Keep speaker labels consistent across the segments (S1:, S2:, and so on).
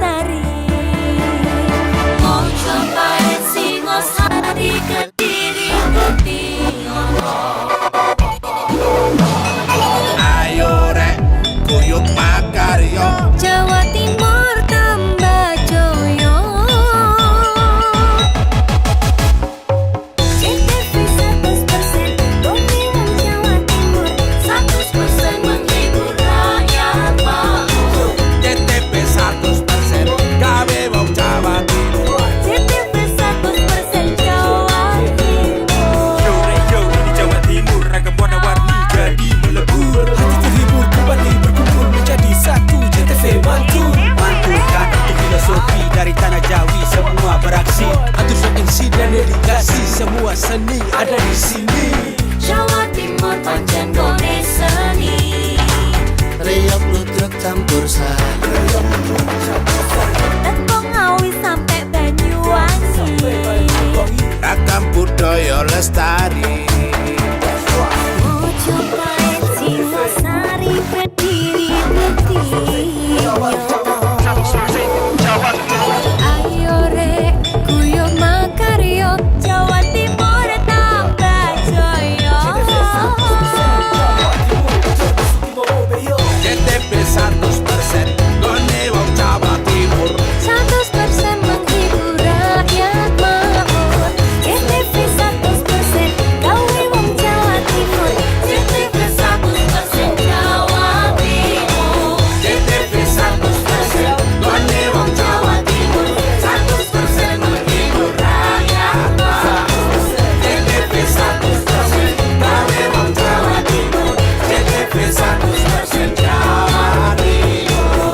S1: Lestari. Mau cobain Singosari, Kediri, Kediri.
S2: Ayo rek, kuyuk makaryo.
S1: Jawa Timur tambah joyo. CTV 100% Bumi Wong Jawa Timur, 100% menghibur rakyat makmur.
S2: CTP 100% gawe wong Jawa Timur.
S1: CTV 100% Jawa Timur.
S3: Yo di Jawa Timur ragam warna-warni jadi melebur. Hati terhibur kembali berkumpul menjadi satu. JTV mantu mantulkan itu filosofi dari tanah Jawi, semua beraksi atur MC dan dedikasi, semua seni ada di sini.
S1: Jawa Timur pancen gone seni.
S4: Riok ludruk campur sari.
S1: Tembung Ngawi sampai Banyuwangi.
S2: Ragam budaya lestari.
S1: Mau cobain Singosari, Kediri, Kediri. Ayo rek, kuyuk makaryo. Jawa Timur tambah joyo.
S2: CTP 100% gone wong Jawa Timur.
S1: 100% menghibur rakyat makmur. CTV 100% gawe wong Jawa Timur. CTV 100% Jawa Timur.
S2: CTP 100% gone wong Jawa Timur. 100% menghibur rakyat makmur. CTP 100% gawe wong Jawa Timur. CTP 100% Jawa Timur.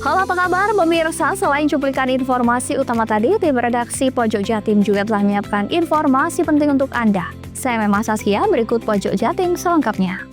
S5: Halo, apa kabar pemirsa? Selain cuplikan informasi utama tadi, tim redaksi Pojok Jatim juga telah menyiapkan informasi penting untuk Anda. Saya Memang Saskia, berikut Pojok Jatim selengkapnya.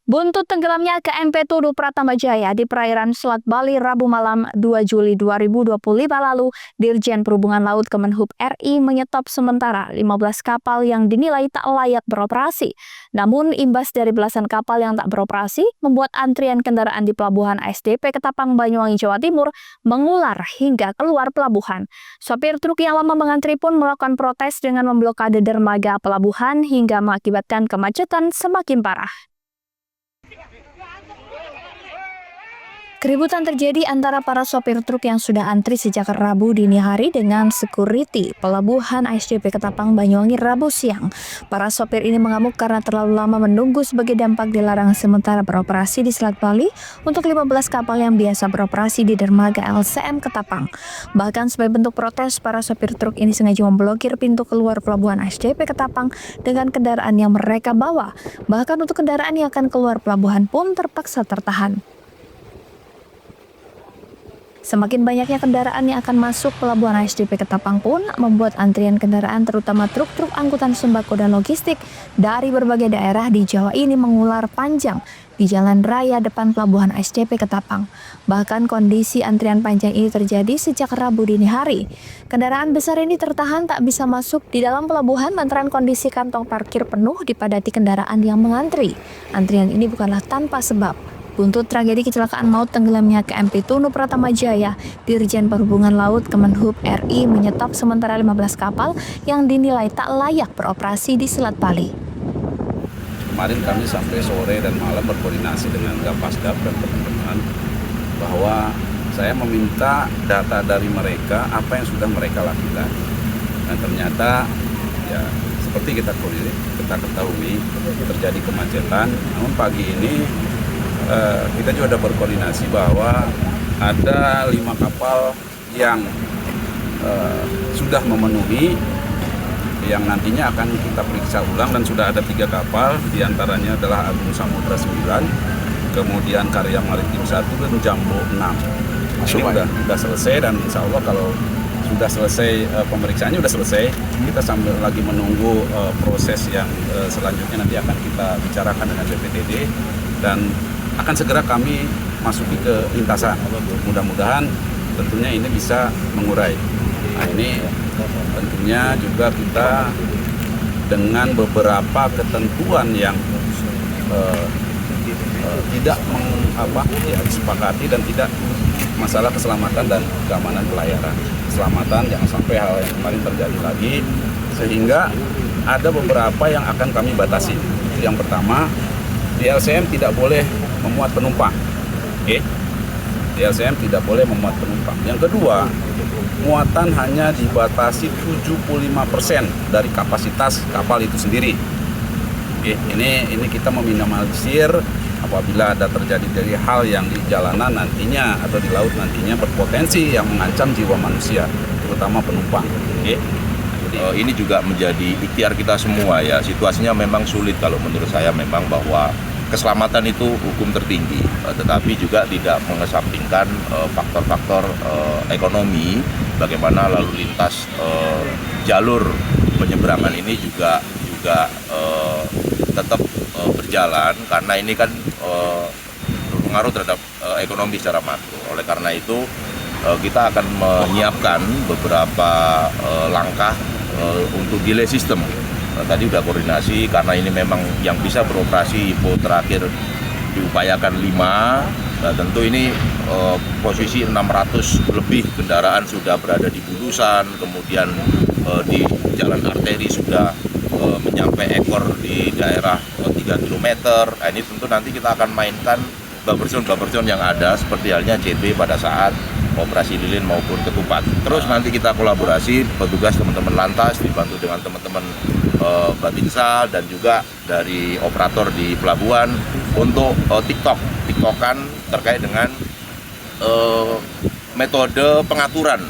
S5: Buntut tenggelamnya KMP Tuduh Pratamajaya di perairan Selat Bali Rabu malam 2 Juli 2025 lalu, Dirjen Perhubungan Laut Kemenhub RI menyetop sementara 15 kapal yang dinilai tak layak beroperasi. Namun, imbas dari belasan kapal yang tak beroperasi, membuat antrian kendaraan di Pelabuhan ASDP Ketapang, Banyuwangi, Jawa Timur mengular hingga keluar pelabuhan. Sopir truk yang lama mengantri pun melakukan protes dengan memblokade dermaga pelabuhan hingga mengakibatkan kemacetan semakin parah. Keributan terjadi antara para sopir truk yang sudah antri sejak Rabu dini hari dengan security Pelabuhan ASDP Ketapang, Banyuwangi Rabu siang. Para sopir ini mengamuk karena terlalu lama menunggu sebagai dampak dilarang sementara beroperasi di Selat Bali untuk 15 kapal yang biasa beroperasi di dermaga LCM Ketapang. Bahkan sebagai bentuk protes, para sopir truk ini sengaja memblokir pintu keluar Pelabuhan ASDP Ketapang dengan kendaraan yang mereka bawa. Bahkan untuk kendaraan yang akan keluar pelabuhan pun terpaksa tertahan. Semakin banyaknya kendaraan yang akan masuk Pelabuhan ASDP Ketapang pun membuat antrian kendaraan terutama truk-truk angkutan sembako dan logistik dari berbagai daerah di Jawa ini mengular panjang di jalan raya depan Pelabuhan ASDP Ketapang. Bahkan kondisi antrian panjang ini terjadi sejak Rabu dini hari. Kendaraan besar ini tertahan tak bisa masuk di dalam pelabuhan lantaran kondisi kantong parkir penuh dipadati kendaraan yang mengantri. Antrian ini bukanlah tanpa sebab. Buntut tragedi kecelakaan maut tenggelamnya KMP Tuduh Pratamajaya, Dirjen Perhubungan Laut Kemenhub RI menyetop sementara 15 kapal yang dinilai tak layak beroperasi di Selat Bali.
S6: kemarin kami sampai sore dan malam berkoordinasi dengan Gapasdap dan teman-teman bahwa saya meminta data dari mereka apa yang sudah mereka lakukan. Dan ternyata ya seperti kita ketahui terjadi kemacetan. Namun pagi ini kita juga sudah berkoordinasi bahwa ada 5 kapal yang sudah memenuhi, yang nantinya akan kita periksa ulang, dan sudah ada 3 kapal, diantaranya adalah Agung Samudra 9, kemudian Karya Maritim 1 dan Jambo 6. Ini sudah selesai, dan insya Allah kalau sudah selesai pemeriksaannya sudah selesai, kita sambil lagi menunggu proses yang selanjutnya nanti akan kita bicarakan dengan BPTD dan akan segera kami masuki ke lintasan. Mudah-mudahan tentunya ini bisa mengurai. Nah, ini tentunya juga kita dengan beberapa ketentuan yang tidak disepakati dan tidak masalah keselamatan dan keamanan pelayaran. Keselamatan jangan sampai hal yang kemarin terjadi lagi, sehingga ada beberapa yang akan kami batasi. Yang pertama, di LCM tidak boleh memuat penumpang. Di LCM tidak boleh memuat penumpang. Yang kedua, muatan hanya dibatasi 75% dari kapasitas kapal itu sendiri. Ini kita meminimalisir apabila ada terjadi dari hal yang di jalanan nantinya atau di laut nantinya berpotensi yang mengancam jiwa manusia, terutama penumpang.
S7: Ini juga menjadi ikhtiar kita semua ya. Situasinya memang sulit kalau menurut saya, memang bahwa keselamatan itu hukum tertinggi, tetapi juga tidak mengesampingkan faktor-faktor ekonomi, bagaimana lalu lintas jalur penyeberangan ini juga tetap berjalan, karena ini kan berpengaruh terhadap ekonomi secara makro. Oleh karena itu kita akan menyiapkan beberapa langkah untuk delay system. Tadi udah koordinasi, karena ini memang yang bisa beroperasi info terakhir diupayakan 5. Nah, tentu ini posisi 600 lebih kendaraan sudah berada di Budusan, kemudian di jalan arteri sudah menyampe ekor di daerah 3 km. Nah, ini tentu nanti kita akan mainkan buffer zone yang ada, seperti halnya CB pada saat operasi lilin maupun ketupat. Terus nanti kita kolaborasi petugas teman-teman lantas dibantu dengan teman-teman Babinsa dan juga dari operator di pelabuhan untuk TikTokan terkait dengan metode pengaturan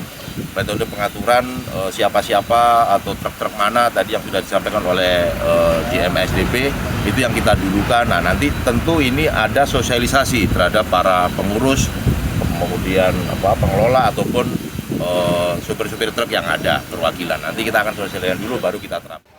S7: siapa-siapa atau truk-truk mana tadi yang sudah disampaikan oleh GMSDP, itu yang kita dulukan. Nah, nanti tentu ini ada sosialisasi terhadap para pengurus, kemudian pengelola ataupun supir-supir truk yang ada perwakilan. Nanti kita akan sosialisasikan dulu, baru kita terapkan.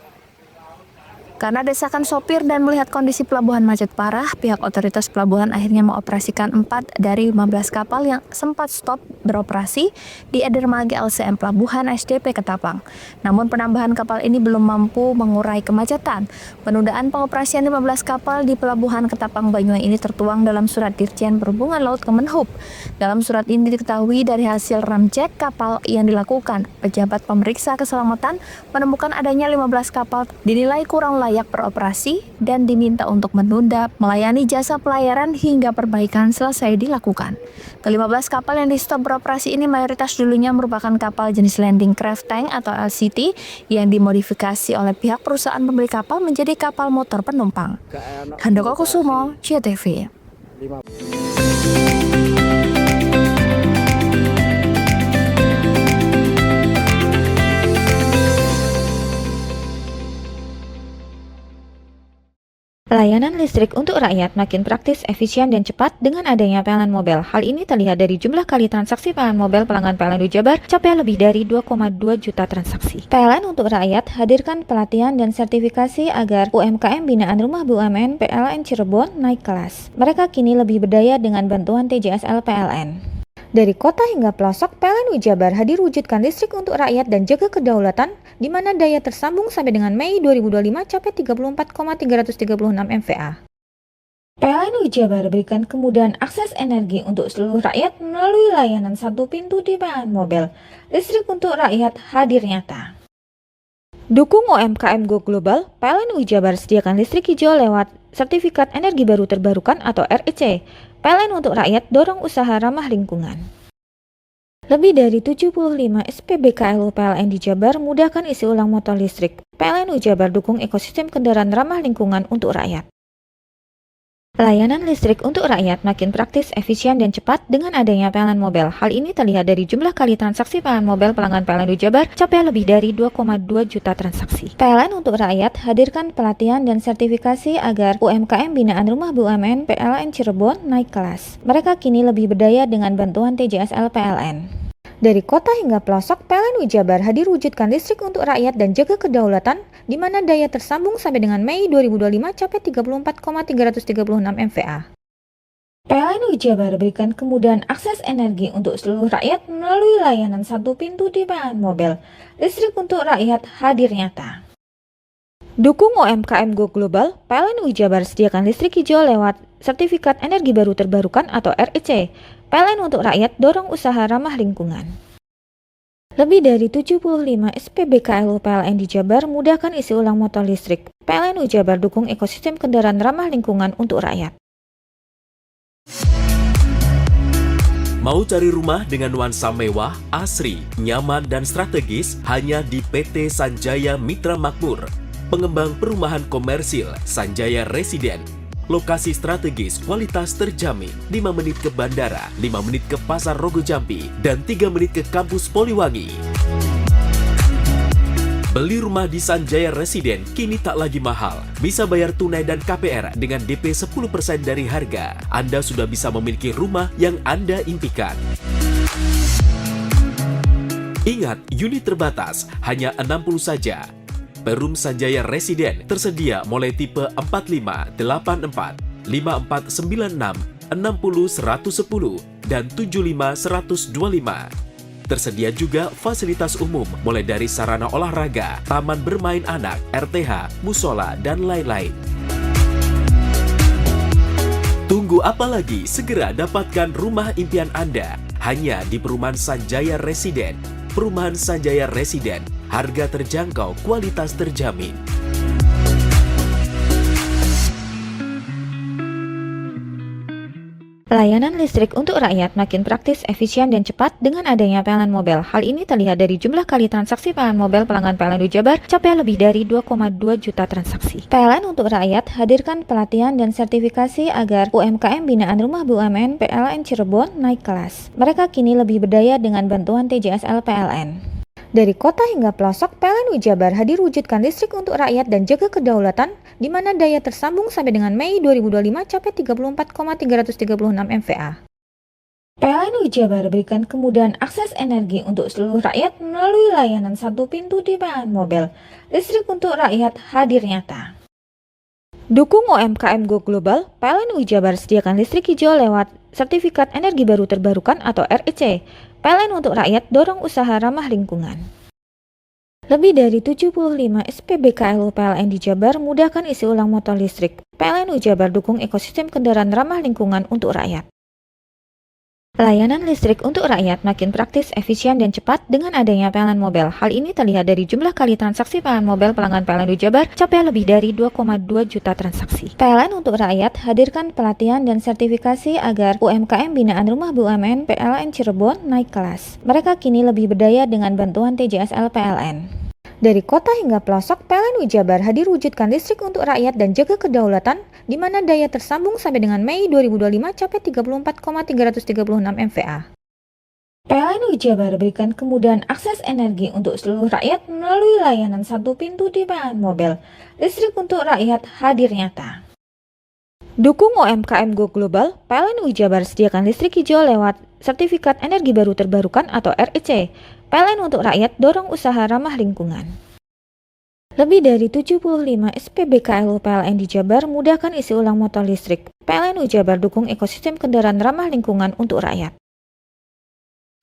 S5: Karena desakan sopir dan melihat kondisi pelabuhan macet parah, pihak otoritas pelabuhan akhirnya mengoperasikan 4 dari 15 kapal yang sempat stop beroperasi di dermaga LCM Pelabuhan SDP Ketapang. Namun penambahan kapal ini belum mampu mengurai kemacetan. Penundaan pengoperasian 15 kapal di Pelabuhan Ketapang Banyuwangi ini tertuang dalam surat Dirjen Perhubungan Laut Kemenhub. Dalam surat ini diketahui dari hasil ramcek kapal yang dilakukan, pejabat pemeriksa keselamatan menemukan adanya 15 kapal dinilai kurang layak beroperasi dan diminta untuk menunda melayani jasa pelayaran hingga perbaikan selesai dilakukan. Ke-15 kapal yang di stop beroperasi ini mayoritas dulunya merupakan kapal jenis landing craft tank atau LCT yang dimodifikasi oleh pihak perusahaan pembeli kapal menjadi kapal motor penumpang. Handoko Kusumo, JTV.
S8: Layanan listrik untuk rakyat makin praktis, efisien, dan cepat dengan adanya PLN Mobile. Hal ini terlihat dari jumlah kali transaksi PLN Mobile pelanggan PLN Jabar capai lebih dari 2,2 juta transaksi. PLN untuk rakyat hadirkan pelatihan dan sertifikasi agar UMKM binaan Rumah BUMN PLN Cirebon naik kelas. Mereka kini lebih berdaya dengan bantuan TJSL PLN. Dari kota hingga pelosok, PLN Jabar hadir wujudkan listrik untuk rakyat dan jaga kedaulatan, di mana daya tersambung sampai dengan Mei 2025 capai 34,336 MVA. PLN Jabar berikan kemudahan akses energi untuk seluruh rakyat melalui layanan satu pintu di PLN Mobile. Listrik untuk rakyat hadir nyata. Dukung UMKM Go Global, PLN UI Jabar sediakan listrik hijau lewat Sertifikat Energi Baru Terbarukan atau REC. PLN untuk rakyat dorong usaha ramah lingkungan. Lebih dari 75 SPBKLU PLN di Jabar mudahkan isi ulang motor listrik. PLN UI Jabar dukung ekosistem kendaraan ramah lingkungan untuk rakyat. Layanan listrik untuk rakyat makin praktis, efisien, dan cepat dengan adanya PLN Mobile. Hal ini terlihat dari jumlah kali transaksi PLN Mobile pelanggan PLN UI Jabar capai lebih dari 2,2 juta transaksi. PLN untuk rakyat hadirkan pelatihan dan sertifikasi agar UMKM binaan Rumah BUMN PLN Cirebon naik kelas. Mereka kini lebih berdaya dengan bantuan TJSL PLN. Dari kota hingga pelosok, PLN UI Jabar hadir wujudkan listrik untuk rakyat dan jaga kedaulatan, di mana daya tersambung sampai dengan Mei 2025 capai 34,336 MVA. PLN UI Jabar berikan kemudahan akses energi untuk seluruh rakyat melalui layanan satu pintu di PLN Mobile. Listrik untuk rakyat hadir nyata. Dukung UMKM Go Global, PLN UI Jabar sediakan listrik hijau lewat Sertifikat Energi Baru Terbarukan atau REC. PLN untuk rakyat dorong usaha ramah lingkungan. Lebih dari 75 SPBKLU PLN di Jabar mudahkan isi ulang motor listrik. PLN UI Jabar dukung ekosistem kendaraan ramah lingkungan untuk rakyat.
S9: Mau cari rumah dengan nuansa mewah, asri, nyaman, dan strategis hanya di PT Sanjaya Mitra Makmur. Pengembang perumahan komersil Sanjaya Residen. Lokasi strategis, kualitas terjamin. 5 menit ke bandara, 5 menit ke Pasar Rogo Jambi, dan 3 menit ke kampus Poliwangi. Beli rumah di Sanjaya Residen kini tak lagi mahal. Bisa bayar tunai dan KPR dengan DP 10% dari harga. Anda sudah bisa memiliki rumah yang Anda impikan. Ingat, unit terbatas, hanya 60 saja. Perum Sanjaya Residen tersedia mulai tipe 45, 84, 5496, 60 110, dan 75 125. Tersedia juga fasilitas umum mulai dari sarana olahraga, taman bermain anak, RTH, musola, dan lain-lain. Tunggu apa lagi? Segera dapatkan rumah impian Anda hanya di Perumahan Sanjaya Residen. Perumahan Sanjaya Residen, harga terjangkau, kualitas terjamin.
S8: Layanan listrik untuk rakyat makin praktis, efisien, dan cepat dengan adanya PLN Mobile. Hal ini terlihat dari jumlah kali transaksi PLN Mobile pelanggan PLN UI Jabar capai lebih dari 2,2 juta transaksi. PLN untuk rakyat hadirkan pelatihan dan sertifikasi agar UMKM binaan Rumah BUMN PLN Cirebon naik kelas. Mereka kini lebih berdaya dengan bantuan TJSL PLN. Dari kota hingga pelosok, PLN UI Jabar hadir wujudkan listrik untuk rakyat dan jaga kedaulatan, di mana daya tersambung sampai dengan Mei 2025 capai 34,336 MVA. PLN UI Jabar berikan kemudahan akses energi untuk seluruh rakyat melalui layanan satu pintu di PLN Mobile. Listrik untuk rakyat hadir nyata. Dukung UMKM Go Global, PLN UI Jabar sediakan listrik hijau lewat Sertifikat Energi Baru Terbarukan atau REC. PLN untuk rakyat dorong usaha ramah lingkungan. Lebih dari 75 SPBKLU PLN di Jabar mudahkan isi ulang motor listrik. PLN UI Jabar dukung ekosistem kendaraan ramah lingkungan untuk rakyat. Layanan listrik untuk rakyat makin praktis, efisien, dan cepat dengan adanya PLN Mobile. Hal ini terlihat dari jumlah kali transaksi PLN Mobile pelanggan PLN UI Jabar capai lebih dari 2,2 juta transaksi. PLN untuk rakyat hadirkan pelatihan dan sertifikasi agar UMKM binaan Rumah BUMN PLN Cirebon naik kelas. Mereka kini lebih berdaya dengan bantuan TJSL PLN. Dari kota hingga pelosok, PLN UI Jabar hadir wujudkan listrik untuk rakyat dan jaga kedaulatan, di mana daya tersambung sampai dengan Mei 2025 capai 34,336 MVA. PLN UI Jabar berikan kemudahan akses energi untuk seluruh rakyat melalui layanan satu pintu di PLN Mobile. Listrik untuk rakyat hadir nyata. Dukung UMKM Go Global, PLN UI Jabar sediakan listrik hijau lewat Sertifikat Energi Baru Terbarukan atau REC. PLN untuk rakyat dorong usaha ramah lingkungan. Lebih dari 75 SPBKLU PLN di Jabar mudahkan isi ulang motor listrik. PLN UI Jabar dukung ekosistem kendaraan ramah lingkungan untuk rakyat.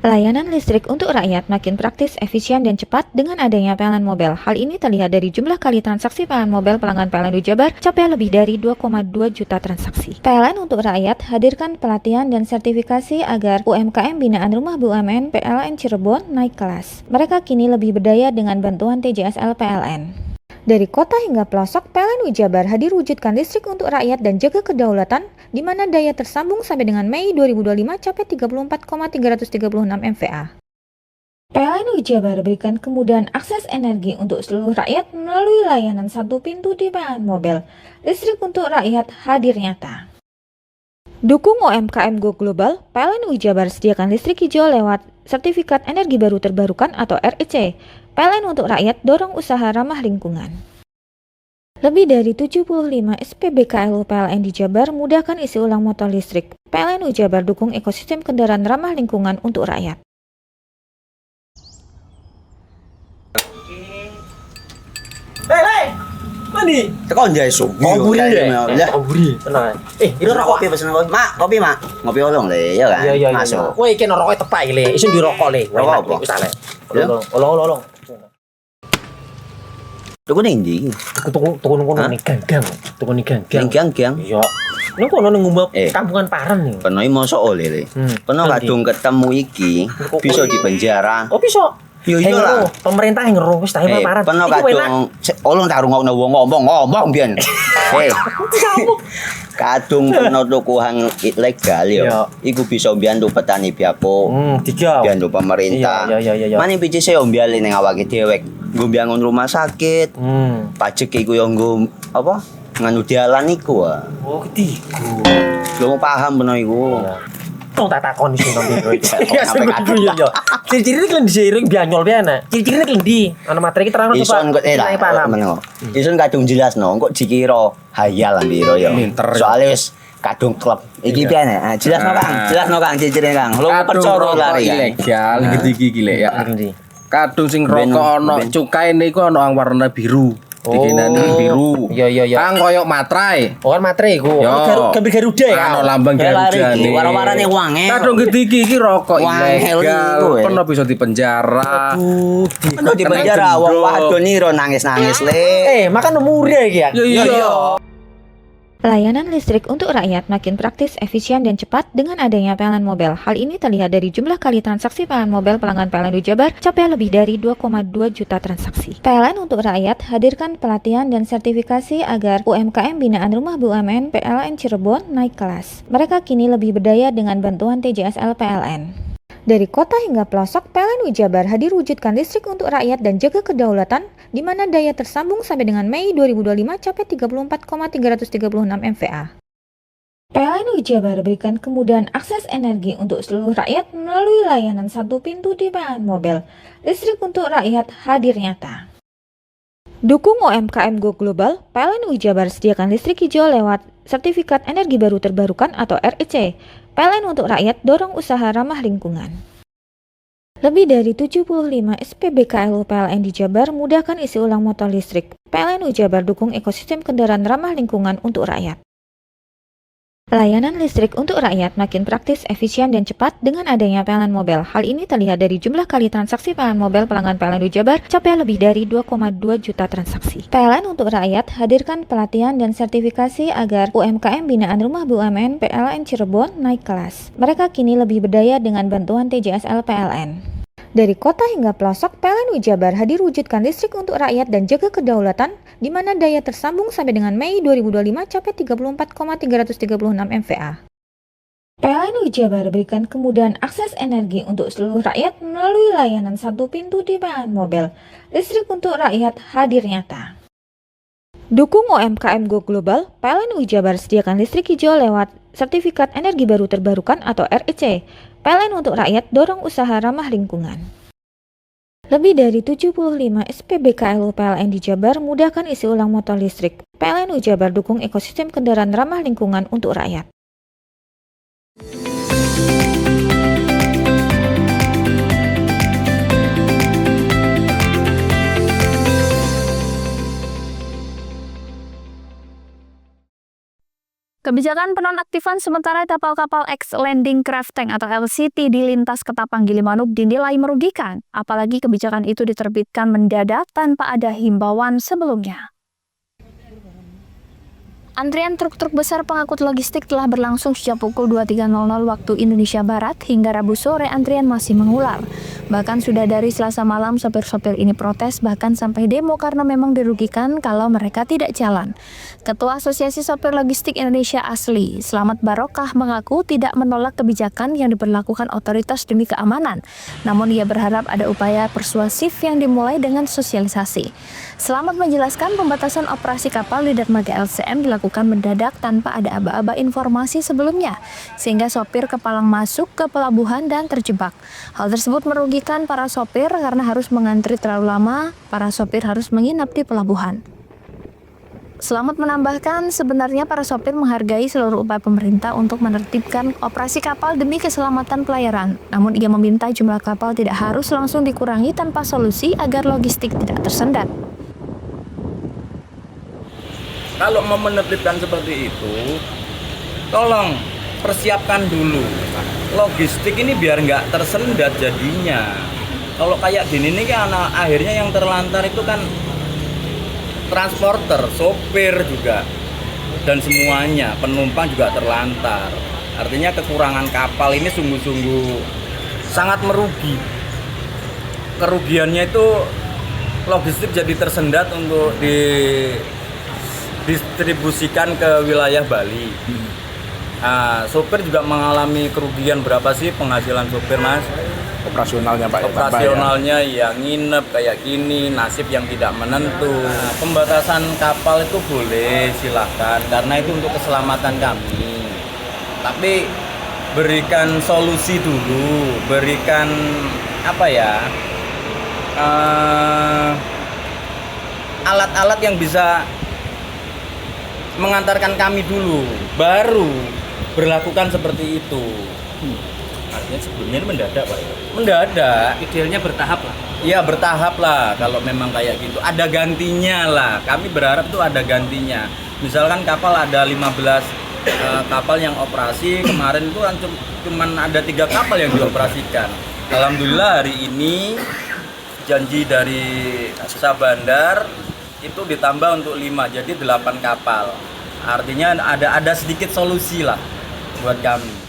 S8: Layanan listrik untuk rakyat makin praktis, efisien, dan cepat dengan adanya PLN Mobile. Hal ini terlihat dari jumlah kali transaksi PLN Mobile pelanggan PLN Jabar capai lebih dari 2,2 juta transaksi. PLN untuk rakyat hadirkan pelatihan dan sertifikasi agar UMKM binaan Rumah BUMN PLN Cirebon naik kelas. Mereka kini lebih berdaya dengan bantuan TJSL PLN. Dari kota hingga pelosok, PLN Jabar hadir wujudkan listrik untuk rakyat dan jaga kedaulatan, di mana daya tersambung sampai dengan Mei 2025 capai 34,336 MVA. PLN Jabar berikan kemudahan akses energi untuk seluruh rakyat melalui layanan satu pintu di PLN Mobile. Listrik untuk rakyat hadir nyata. Dukung UMKM Go Global, PLN Jabar sediakan listrik hijau lewat Sertifikat Energi Baru Terbarukan atau REC. PLN untuk rakyat dorong usaha ramah lingkungan. Lebih dari 75 SPBKLU PLN di Jabar mudahkan isi ulang motor listrik. PLN Jabar dukung ekosistem kendaraan ramah lingkungan untuk rakyat.
S3: Hei, mandi.
S4: Tekan jaya sugi.
S3: Buri
S4: Ya.
S3: Buri. Tenang.
S4: Ini rokok pesen kopi. Mak, kopi, Mak. Ngopi olong le, ya kan?
S3: Iya.
S4: Masuk.
S3: Woi, iki rokok tepak le. Isin dirokok le.
S4: Rokok apa?
S3: Wis ale.
S4: Ya.
S3: Olong.
S4: Tuku ning ndi?
S3: Tuku ngono ning gang. Tuku ning gang.
S4: Gang.
S3: Iya. Ning kono ning ngumba
S4: Eh.
S3: kampungan Paren nih.
S4: Kono iki mosok oleh le. Kono
S3: Nanti.
S4: kadung ketemu iki bisa dipenjara.
S3: Oh bisa.
S4: Yo iya lah.
S3: Pemerintah yang ngeru wis ta Paren.
S4: Kono
S3: Iku enak.
S4: kadung olong tak rungokno wong ngomong biyen. Kadung kono tuku hang ilegal yo.
S3: Iya.
S4: Iku bisa mbiyantu petani biako.
S3: Tiga.
S4: Mbiyantu pemerintah.
S3: Iya.
S4: Mane picise yo mbiali ning awake dhewe. Nggo mbiangun rumah sakit. Pajak iku yo nggo apa? Nganu dalan iku ah.
S3: Oh, ketiku.
S4: Lu paham beno iku.
S3: Tong tak takon sing nang biro iki.
S4: Ya, sampe kadung.
S3: Iya. Ciri-cirine klendi seiring bianyol piye Ciri-cirine klendi. Ana materi iki terang
S4: Ison kok meneng. Ison kadung jelasno, kok dikira hayal ambiro yo. Soale wis kadung klub. Iki piye nek? Jelasno Kang, ciri-cirine Kang. Lu percaya lari kan.
S6: Ilegal iki lek ya. Kadung sing rokok ana cukae niku ana warna biru. Dikenani biru.
S3: Iya.
S6: Kang koyo matrai.
S3: Oh kan materi iku. Gambar Garuda ya.
S6: Ana lambang Garuda nih.
S4: Warna-warnane wange.
S6: Kadung iki rokok
S4: Wangel
S6: ilegal.
S4: iku,
S6: Pernah bisa dipenjara.
S4: Ono di penjara wong wadon niro nangis-nangis le.
S3: Makan murah iki ya.
S6: Iya.
S8: Layanan listrik untuk rakyat makin praktis, efisien, dan cepat dengan adanya PLN Mobile. Hal ini terlihat dari jumlah kali transaksi PLN Mobile pelanggan PLN Jabar capai lebih dari 2,2 juta transaksi. PLN untuk rakyat hadirkan pelatihan dan sertifikasi agar UMKM binaan Rumah BUMN PLN Cirebon naik kelas. Mereka kini lebih berdaya dengan bantuan TJSL PLN. Dari kota hingga pelosok, PLN Jabar hadir wujudkan listrik untuk rakyat dan jaga kedaulatan, di mana daya tersambung sampai dengan Mei 2025 capai 34,336 MVA. PLN Jabar berikan kemudahan akses energi untuk seluruh rakyat melalui layanan satu pintu di PLN Mobile. Listrik untuk rakyat hadir nyata. Dukung UMKM Go Global, PLN Jabar sediakan listrik hijau lewat Sertifikat Energi Baru Terbarukan atau REC. PLN untuk rakyat dorong usaha ramah lingkungan. Lebih dari 75 SPBKLU PLN di Jabar mudahkan isi ulang motor listrik. PLN Jabar dukung ekosistem kendaraan ramah lingkungan untuk rakyat. Layanan listrik untuk rakyat makin praktis, efisien, dan cepat dengan adanya PLN Mobile. Hal ini terlihat dari jumlah kali transaksi PLN Mobile pelanggan PLN Jabar capai lebih dari 2,2 juta transaksi. PLN untuk rakyat hadirkan pelatihan dan sertifikasi agar UMKM binaan Rumah BUMN PLN Cirebon naik kelas. Mereka kini lebih berdaya dengan bantuan TJSL PLN. Dari kota hingga pelosok, PLN Jabar hadir wujudkan listrik untuk rakyat dan jaga kedaulatan, di mana daya tersambung sampai dengan Mei 2025 capai 34,336 MVA. PLN Jabar berikan kemudahan akses energi untuk seluruh rakyat melalui layanan satu pintu di PLN Mobile. Listrik untuk rakyat hadir nyata. Dukung UMKM Go Global, PLN Jabar sediakan listrik hijau lewat Sertifikat Energi Baru Terbarukan atau REC. PLN untuk rakyat dorong usaha ramah lingkungan. Lebih dari 75 SPBKLU PLN di Jabar mudahkan isi ulang motor listrik. PLN Jabar dukung ekosistem kendaraan ramah lingkungan untuk rakyat.
S5: Kebijakan penonaktifan sementara kapal-kapal ex-landing craft tank atau LCT di lintas Ketapang Gilimanuk dinilai merugikan, apalagi kebijakan itu diterbitkan mendadak tanpa ada himbauan sebelumnya. Antrian truk-truk besar pengangkut logistik telah berlangsung sejak pukul 23.00 waktu Indonesia Barat hingga Rabu sore antrian masih mengular. Bahkan sudah dari Selasa malam sopir-sopir ini protes bahkan sampai demo karena memang dirugikan kalau mereka tidak jalan. Ketua Asosiasi Sopir Logistik Indonesia ASLI, Slamet Barokah mengaku tidak menolak kebijakan yang diberlakukan otoritas demi keamanan. Namun ia berharap ada upaya persuasif yang dimulai dengan sosialisasi. Slamet menjelaskan pembatasan operasi kapal di dermaga LCM dilakukan mendadak tanpa ada aba-aba informasi sebelumnya, sehingga sopir kepalang masuk ke pelabuhan dan terjebak. Hal tersebut merugikan para sopir karena harus mengantri terlalu lama, para sopir harus menginap di pelabuhan. Slamet menambahkan sebenarnya para sopir menghargai seluruh upaya pemerintah untuk menertibkan operasi kapal demi keselamatan pelayaran. Namun ia meminta jumlah kapal tidak harus langsung dikurangi tanpa solusi agar logistik tidak tersendat.
S10: Kalau mau menertibkan seperti itu, tolong persiapkan dulu logistik ini biar nggak tersendat jadinya. Kalau kayak gini nih kan akhirnya yang terlantar itu kan transporter, sopir juga, dan semuanya, penumpang juga terlantar. Artinya kekurangan kapal ini sungguh-sungguh sangat merugi. Kerugiannya itu logistik jadi tersendat untuk didistribusikan ke wilayah Bali. Nah, sopir juga mengalami kerugian. Berapa sih penghasilan sopir, Mas?
S11: Operasionalnya Pak.
S10: Operasionalnya ya nginep kayak gini, nasib yang tidak menentu. Nah, pembatasan kapal itu boleh, silahkan, karena itu untuk keselamatan kami. Tapi berikan solusi dulu, berikan alat-alat yang bisa mengantarkan kami dulu, baru berlakukan seperti itu. Artinya sebelumnya ini mendadak, Pak. Mendadak.
S3: Idealnya bertahap lah.
S10: Iya, bertahap lah. Kalau memang kayak gitu, ada gantinya lah. Kami berharap tuh ada gantinya. Misalkan kapal ada 15 kapal yang operasi, kemarin itu kan cuman ada 3 kapal yang dioperasikan. Alhamdulillah hari ini janji dari Sabandar itu ditambah untuk 5, jadi 8 kapal. Artinya ada sedikit solusi lah buat kami.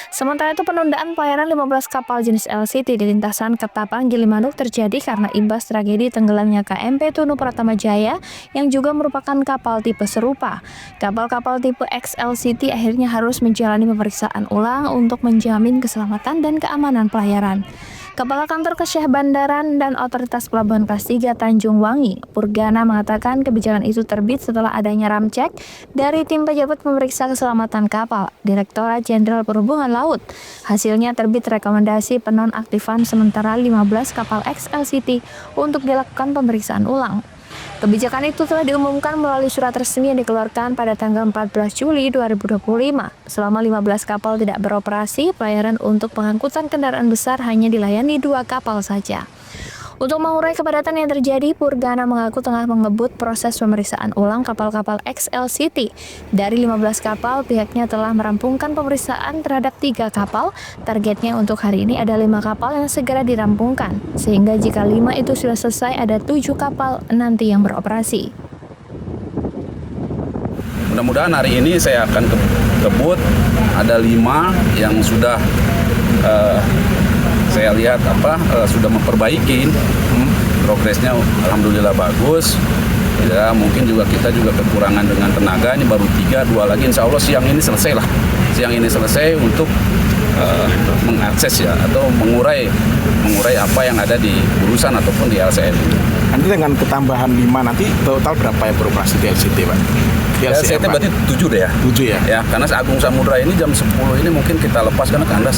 S5: Sementara itu penundaan pelayaran 15 kapal jenis LCT di lintasan Ketapang Gilimanuk terjadi karena imbas tragedi tenggelamnya KMP Tunu Pratama Jaya yang juga merupakan kapal tipe serupa. Kapal-kapal tipe XLCT akhirnya harus menjalani pemeriksaan ulang untuk menjamin keselamatan dan keamanan pelayaran. Kepala Kantor Kesyah Bandaran dan Otoritas Pelabuhan Kelas 3 Tanjung Wangi, Purgana mengatakan kebijakan itu terbit setelah adanya ramcek dari tim pejabat pemeriksa keselamatan kapal, Direktorat Jenderal Perhubungan Laut. Hasilnya terbit rekomendasi penonaktifan sementara 15 kapal XLCT untuk dilakukan pemeriksaan ulang. Kebijakan itu telah diumumkan melalui surat resmi yang dikeluarkan pada tanggal 14 Juli 2025. Selama 15 kapal tidak beroperasi, pelayaran untuk pengangkutan kendaraan besar hanya dilayani 2 kapal saja. Untuk mengurai kepadatan yang terjadi, Purgana mengaku tengah mengebut proses pemeriksaan ulang kapal-kapal XLCT. Dari 15 kapal, pihaknya telah merampungkan pemeriksaan terhadap 3 kapal. Targetnya untuk hari ini ada 5 kapal yang segera dirampungkan. Sehingga jika 5 itu sudah selesai, ada 7 kapal nanti yang beroperasi.
S6: Mudah-mudahan hari ini saya akan kebut, ada 5 yang sudah saya lihat sudah memperbaiki, progresnya alhamdulillah bagus. Ya, mungkin kita juga kekurangan dengan tenaga, ini baru 3, 2 lagi insya Allah siang ini selesai lah. Siang ini selesai untuk mengakses ya atau mengurai apa yang ada di Burusan ataupun di LCM.
S11: Nanti dengan ketambahan 5 nanti total berapa yang beroperasi di LCT, Pak?
S6: LCT berarti 7 deh ya? 7 ya? Ya, karena Agung Samudra ini jam 10 ini mungkin kita lepas karena kandas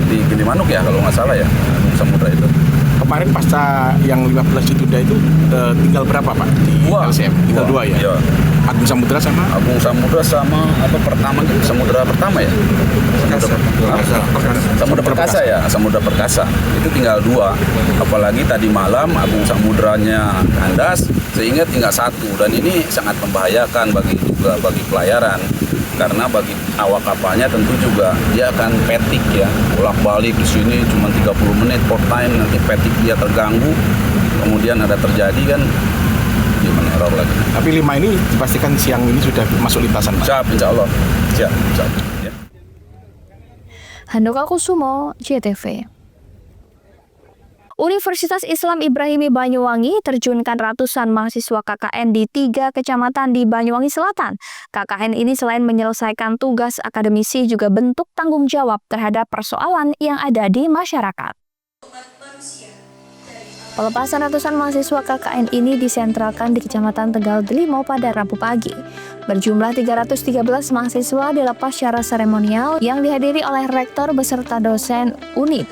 S6: di Gilimanuk ya kalau nggak salah ya, Agung Samudra itu.
S11: Kemarin pasca yang 15 ditunda itu tinggal berapa, Pak? Di LCM? Tinggal 2 ya? Iya. Agung Samudra sama apa pertama gitu? Samudra pertama ya? Samudra Perkasa ya? Samudra Perkasa. Itu tinggal 2. Apalagi tadi malam Agung Samudranya kandas sehingga tinggal 1 dan ini sangat membahayakan bagi
S6: juga bagi pelayaran. Karena bagi awak kapalnya tentu juga dia akan petik ya, bolak-balik di sini cuma 30 menit port time, nanti petik dia terganggu, kemudian ada terjadi kan gimana error lagi.
S11: Tapi 5 ini dipastikan siang ini sudah masuk lintasan, Pak?
S6: Siap, insya Allah. Siap, insya Allah. Ya.
S5: Handoko Kusumo, JTV. Universitas Islam Ibrahimi Banyuwangi terjunkan ratusan mahasiswa KKN di 3 kecamatan di Banyuwangi Selatan. KKN ini selain menyelesaikan tugas akademisi juga bentuk tanggung jawab terhadap persoalan yang ada di masyarakat. Pelepasan ratusan mahasiswa KKN ini disentralkan di Kecamatan Tegal Delimo pada Rabu pagi. Berjumlah 313 mahasiswa dilepas secara seremonial yang dihadiri oleh rektor beserta dosen UNIP,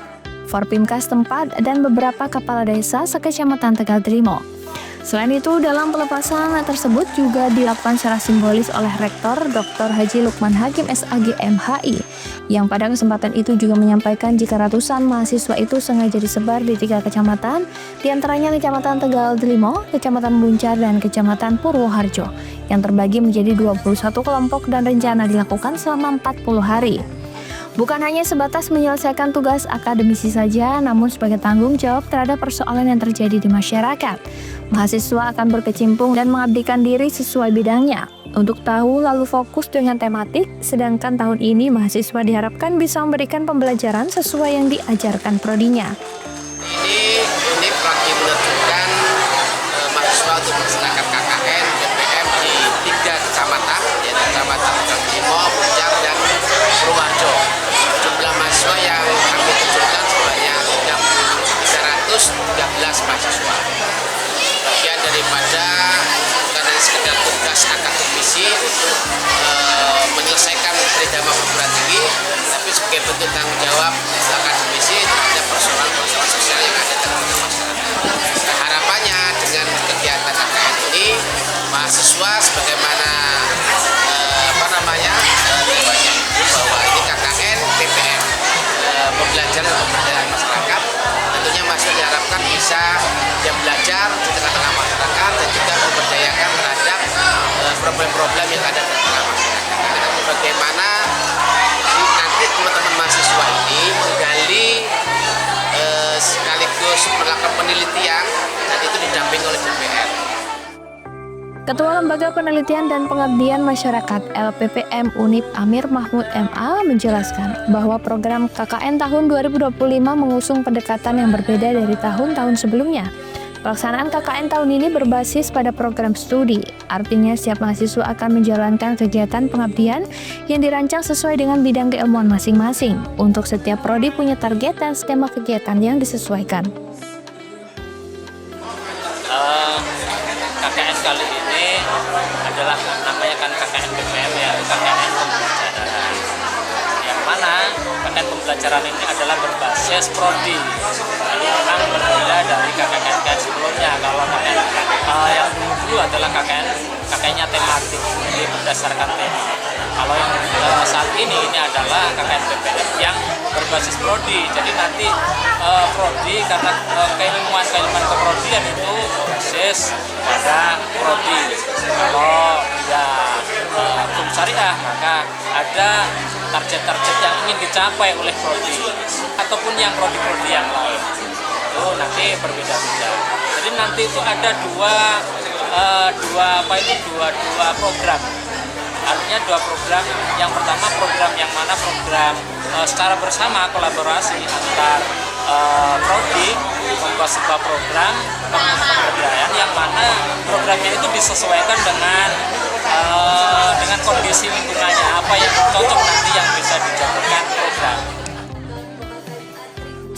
S5: Forpimkas tempat, dan beberapa kepala desa sekecamatan Tegal Delimo. Selain itu, dalam pelepasan tersebut juga dilakukan secara simbolis oleh Rektor Dr. Haji Lukman Hakim SAG MHI, yang pada kesempatan itu juga menyampaikan jika ratusan mahasiswa itu sengaja disebar di 3 kecamatan, diantaranya Kecamatan Tegal Delimo, Kecamatan Buncar, dan Kecamatan Purwoharjo, yang terbagi menjadi 21 kelompok dan rencana dilakukan selama 40 hari. Bukan hanya sebatas menyelesaikan tugas akademisi saja, namun sebagai tanggung jawab terhadap persoalan yang terjadi di masyarakat. Mahasiswa akan berkecimpung dan mengabdikan diri sesuai bidangnya. Untuk tahu lalu fokus dengan tematik, sedangkan tahun ini mahasiswa diharapkan bisa memberikan pembelajaran sesuai yang diajarkan prodinya.
S12: Ini unit lagi menentukan mahasiswa untuk melaksanakan KKN BPM di 3 kecamatan, yaitu Kecamatan Tegal Delimo, Buncar, dan Purwoharjo. Jumlah mahasiswa yang kami terjunkan sebanyak 313 mahasiswa. Bagian daripada bukan hanya sekedar tugas akademisi untuk menyelesaikan kerjasama perguruan tinggi, tapi sebagai bentuk tanggung jawab akademisi terhadap persoalan-persoalan sosial yang ada dalam masyarakat. Harapannya dengan kegiatan KKN ini, mahasiswa sebagaimana bahwa ini KKN BPM, pembelajaran dan pemberdayaan masyarakat. Tentunya mahasiswa diharapkan bisa belajar di tengah-tengah masyarakat dan juga memberdayakan terhadap problem-problem yang ada di tengah masyarakat. Tapi bagaimana nanti teman-teman mahasiswa ini menggali sekaligus melakukan penelitian, dan itu didampingi oleh DPR.
S5: Ketua Lembaga Penelitian dan Pengabdian Masyarakat LPPM UNIP Amir Mahmud MA menjelaskan bahwa program KKN tahun 2025 mengusung pendekatan yang berbeda dari tahun-tahun sebelumnya. Pelaksanaan KKN tahun ini berbasis pada program studi, artinya setiap mahasiswa akan menjalankan kegiatan pengabdian yang dirancang sesuai dengan bidang keilmuan masing-masing. Untuk setiap prodi punya target dan skema kegiatan yang disesuaikan.
S10: KKN kali ini adalah namanya kan KKN BPM ya, KKN pembelajaran. Yang mana KKN pembelajaran ini adalah berbasis prodi. Jadi memang berbeda dari KKN sebelumnya. Kalau KKN yang dulu adalah KKN-nya tematik, jadi berdasarkan tema. Kalau yang saat ini adalah KKN BPM yang berbasis prodi. Jadi nanti prodi karena keilmuan keprodian itu berbasis pada prodi. Kalau ya hukum syariah maka ada target-target yang ingin dicapai oleh prodi ataupun yang prodi-prodi yang lain. Itu nanti berbeda-beda. Jadi nanti itu ada dua program. Artinya 2 program. Yang pertama program yang mana program secara bersama kolaborasi antar prodi membuat sebuah program pemberdayaan yang mana programnya itu disesuaikan dengan kondisi lingkungannya, apa yang cocok nanti yang bisa dijadikan program.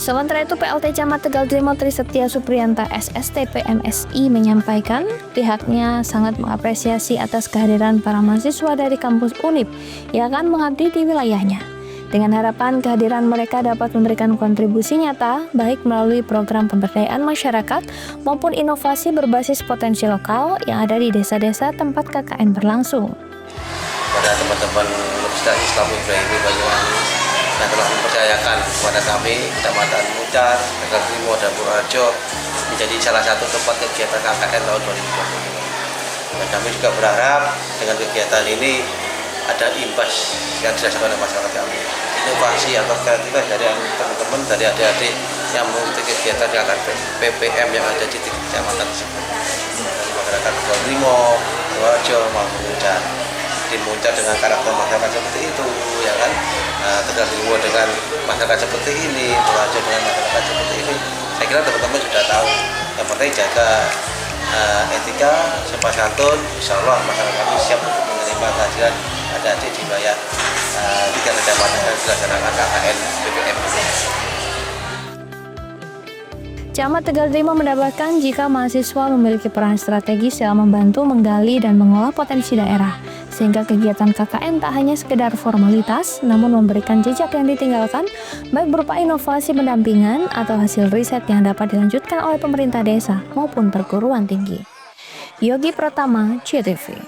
S5: Sementara itu, PLT Camat Tegal Delimo Trisetia Supriyanta SST PMSI menyampaikan pihaknya sangat mengapresiasi atas kehadiran para mahasiswa dari kampus UNIP yang akan mengabdi di wilayahnya. Dengan harapan kehadiran mereka dapat memberikan kontribusi nyata baik melalui program pemberdayaan masyarakat maupun inovasi berbasis potensi lokal yang ada di desa-desa tempat KKN berlangsung.
S12: Pada teman-teman Universitas Islam Ibrahimi Banyuwangi yang telah mempercayakan kepada kami Kecamatan Buncar, Tegal Delimo, dan Purwoharjo menjadi salah satu tempat kegiatan KKN tahun 2025.
S13: Dan kami juga berharap dengan kegiatan ini ada imbas yang dirasakan oleh masyarakat kami, inovasi atau kreativitas dari teman-teman, dari adik-adik yang mengikuti kegiatan kegiatan PPM yang ada di kecamatan tersebut, dari masyarakat Gonrimo, Purworejo maupun Muncar. Di Muncar dengan karakter masyarakat seperti itu, ya kan, Tegalrimo dengan masyarakat seperti ini, Purworejo dengan masyarakat seperti ini. Saya kira teman-teman sudah tahu. Yang penting jaga etika, sopan santun. Insya Allah masyarakat ini siap untuk menerima kehadiran adik-adik di wilayah 3 kecamatan yang dilaksanakan KKN BBM.
S5: Camat Tegalrimo mendapatkan jika mahasiswa memiliki peran strategis dalam membantu menggali dan mengolah potensi daerah, sehingga kegiatan KKN tak hanya sekedar formalitas, namun memberikan jejak yang ditinggalkan, baik berupa inovasi pendampingan atau hasil riset yang dapat dilanjutkan oleh pemerintah desa maupun perguruan tinggi. Yogi Pratama, CTV.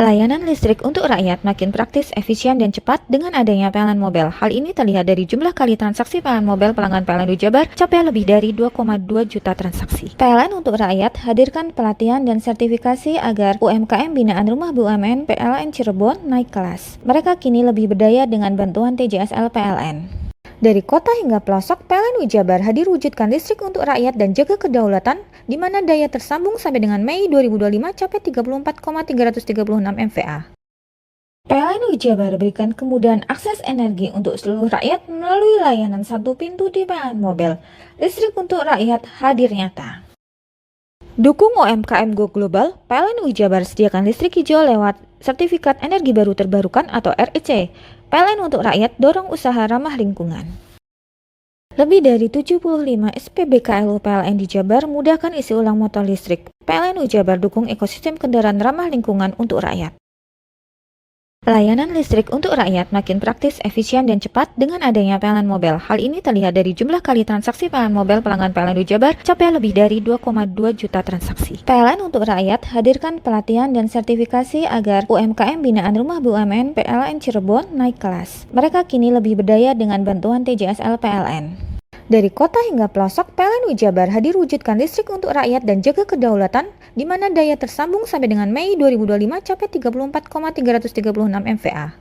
S8: Layanan listrik untuk rakyat makin praktis, efisien, dan cepat dengan adanya PLN Mobile. Hal ini terlihat dari jumlah kali transaksi PLN Mobile pelanggan PLN Jabar capai lebih dari 2,2 juta transaksi. PLN untuk rakyat hadirkan pelatihan dan sertifikasi agar UMKM binaan Rumah BUMN PLN Cirebon naik kelas. Mereka kini lebih berdaya dengan bantuan TJSL PLN. Dari kota hingga pelosok, PLN Jabar hadir wujudkan listrik untuk rakyat dan jaga kedaulatan, di mana daya tersambung sampai dengan Mei 2025 capai 34,336 MVA. PLN Jabar berikan kemudahan akses energi untuk seluruh rakyat melalui layanan satu pintu di PLN Mobile. Listrik untuk rakyat hadir nyata. Dukung UMKM Go Global, PLN Jabar sediakan listrik hijau lewat Sertifikat Energi Baru Terbarukan atau REC. PLN untuk rakyat dorong usaha ramah lingkungan. Lebih dari 75 SPBKLU PLN di Jabar mudahkan isi ulang motor listrik. PLN Jabar dukung ekosistem kendaraan ramah lingkungan untuk rakyat. Layanan listrik untuk rakyat makin praktis, efisien, dan cepat dengan adanya PLN Mobile. Hal ini terlihat dari jumlah kali transaksi PLN Mobile pelanggan PLN Jabar capai lebih dari 2,2 juta transaksi. PLN untuk rakyat hadirkan pelatihan dan sertifikasi agar UMKM binaan Rumah BUMN PLN Cirebon naik kelas. Mereka kini lebih berdaya dengan bantuan TJSL PLN. Dari kota hingga pelosok, PLN Jabar hadir wujudkan listrik untuk rakyat dan jaga kedaulatan, di mana daya tersambung sampai dengan Mei 2025 capai 34,336 MVA.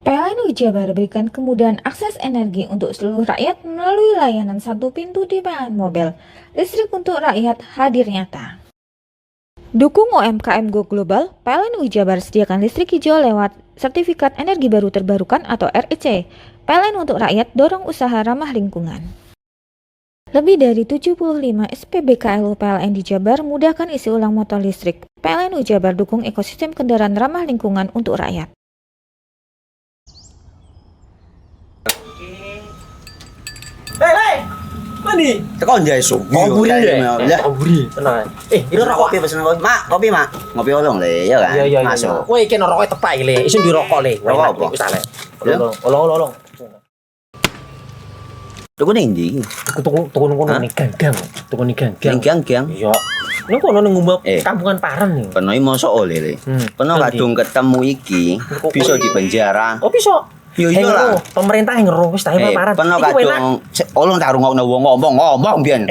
S8: PLN Jabar berikan kemudahan akses energi untuk seluruh rakyat melalui layanan satu pintu di PLN Mobile. Listrik untuk rakyat hadir nyata. Dukung UMKM Go Global, PLN Jabar sediakan listrik hijau lewat Sertifikat Energi Baru Terbarukan atau REC. PLN untuk rakyat dorong usaha ramah lingkungan. Lebih dari 75 SPBKLU PLN di Jabar mudahkan isi ulang motor listrik. PLN Jabar dukung ekosistem kendaraan ramah lingkungan untuk rakyat.
S3: Hei, mandi.
S4: Tekan jaya su.
S3: Ngoburi deh. Ngoburi, tenang. Ini rokok.
S4: Kopi pesen kopi. Mak, kopi mak. Ngopi olong le, ya kan?
S3: Iya.
S4: Masuk.
S3: Woi, iki rokok tepak iki le. Isin dirokok le.
S4: Rokok apa?
S3: Wis ale. Olong.
S4: Tuku ning ndi?
S3: Tuku ngono ning gang. Tuku ning gang.
S4: Gang.
S3: Iya. Ning kono ning ngumba kampungan Paren nih.
S4: Peno iki mosok oleh le. Peno kadung ketemu iki bisa dipenjara.
S3: Oh, bisa.
S4: Yo iya lah.
S3: Pemerintah yang ngeru wis tahe Paren.
S4: Peno kadung olong tak rungokno wong ngomong biyen.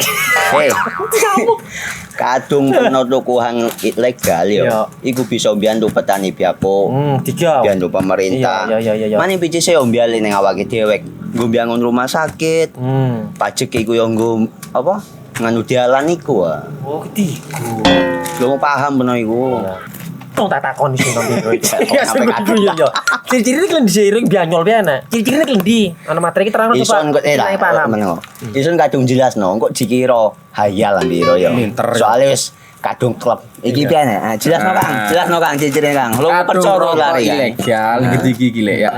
S4: Kadung peno tuku hang ilegal yo. Iku bisa mbiyantu petani biako. Mbiyantu pemerintah.
S3: Iya.
S4: Mane pici se mbiali ning awake dhewek. Nggo mbiangun rumah sakit. Pajak iku yo nggo apa? Nganu dalan iku.
S3: Oh, ketiku.
S4: Lu paham peno iku.
S3: Tong tak takon sing nang biro iki. Iya. Ciri-ciri iki diseiring bianyol piana. Ciri-cirine iki ndi? Ana materi iki terang
S4: Ison kok meneng. Ison kadung jelasno, kok dikira hayal biro ya. Soale wis kadung klub. Iki piana? Jelasno Kang, ciri-cirine Kang. Lu percaya lari
S6: ilegal iki le ya.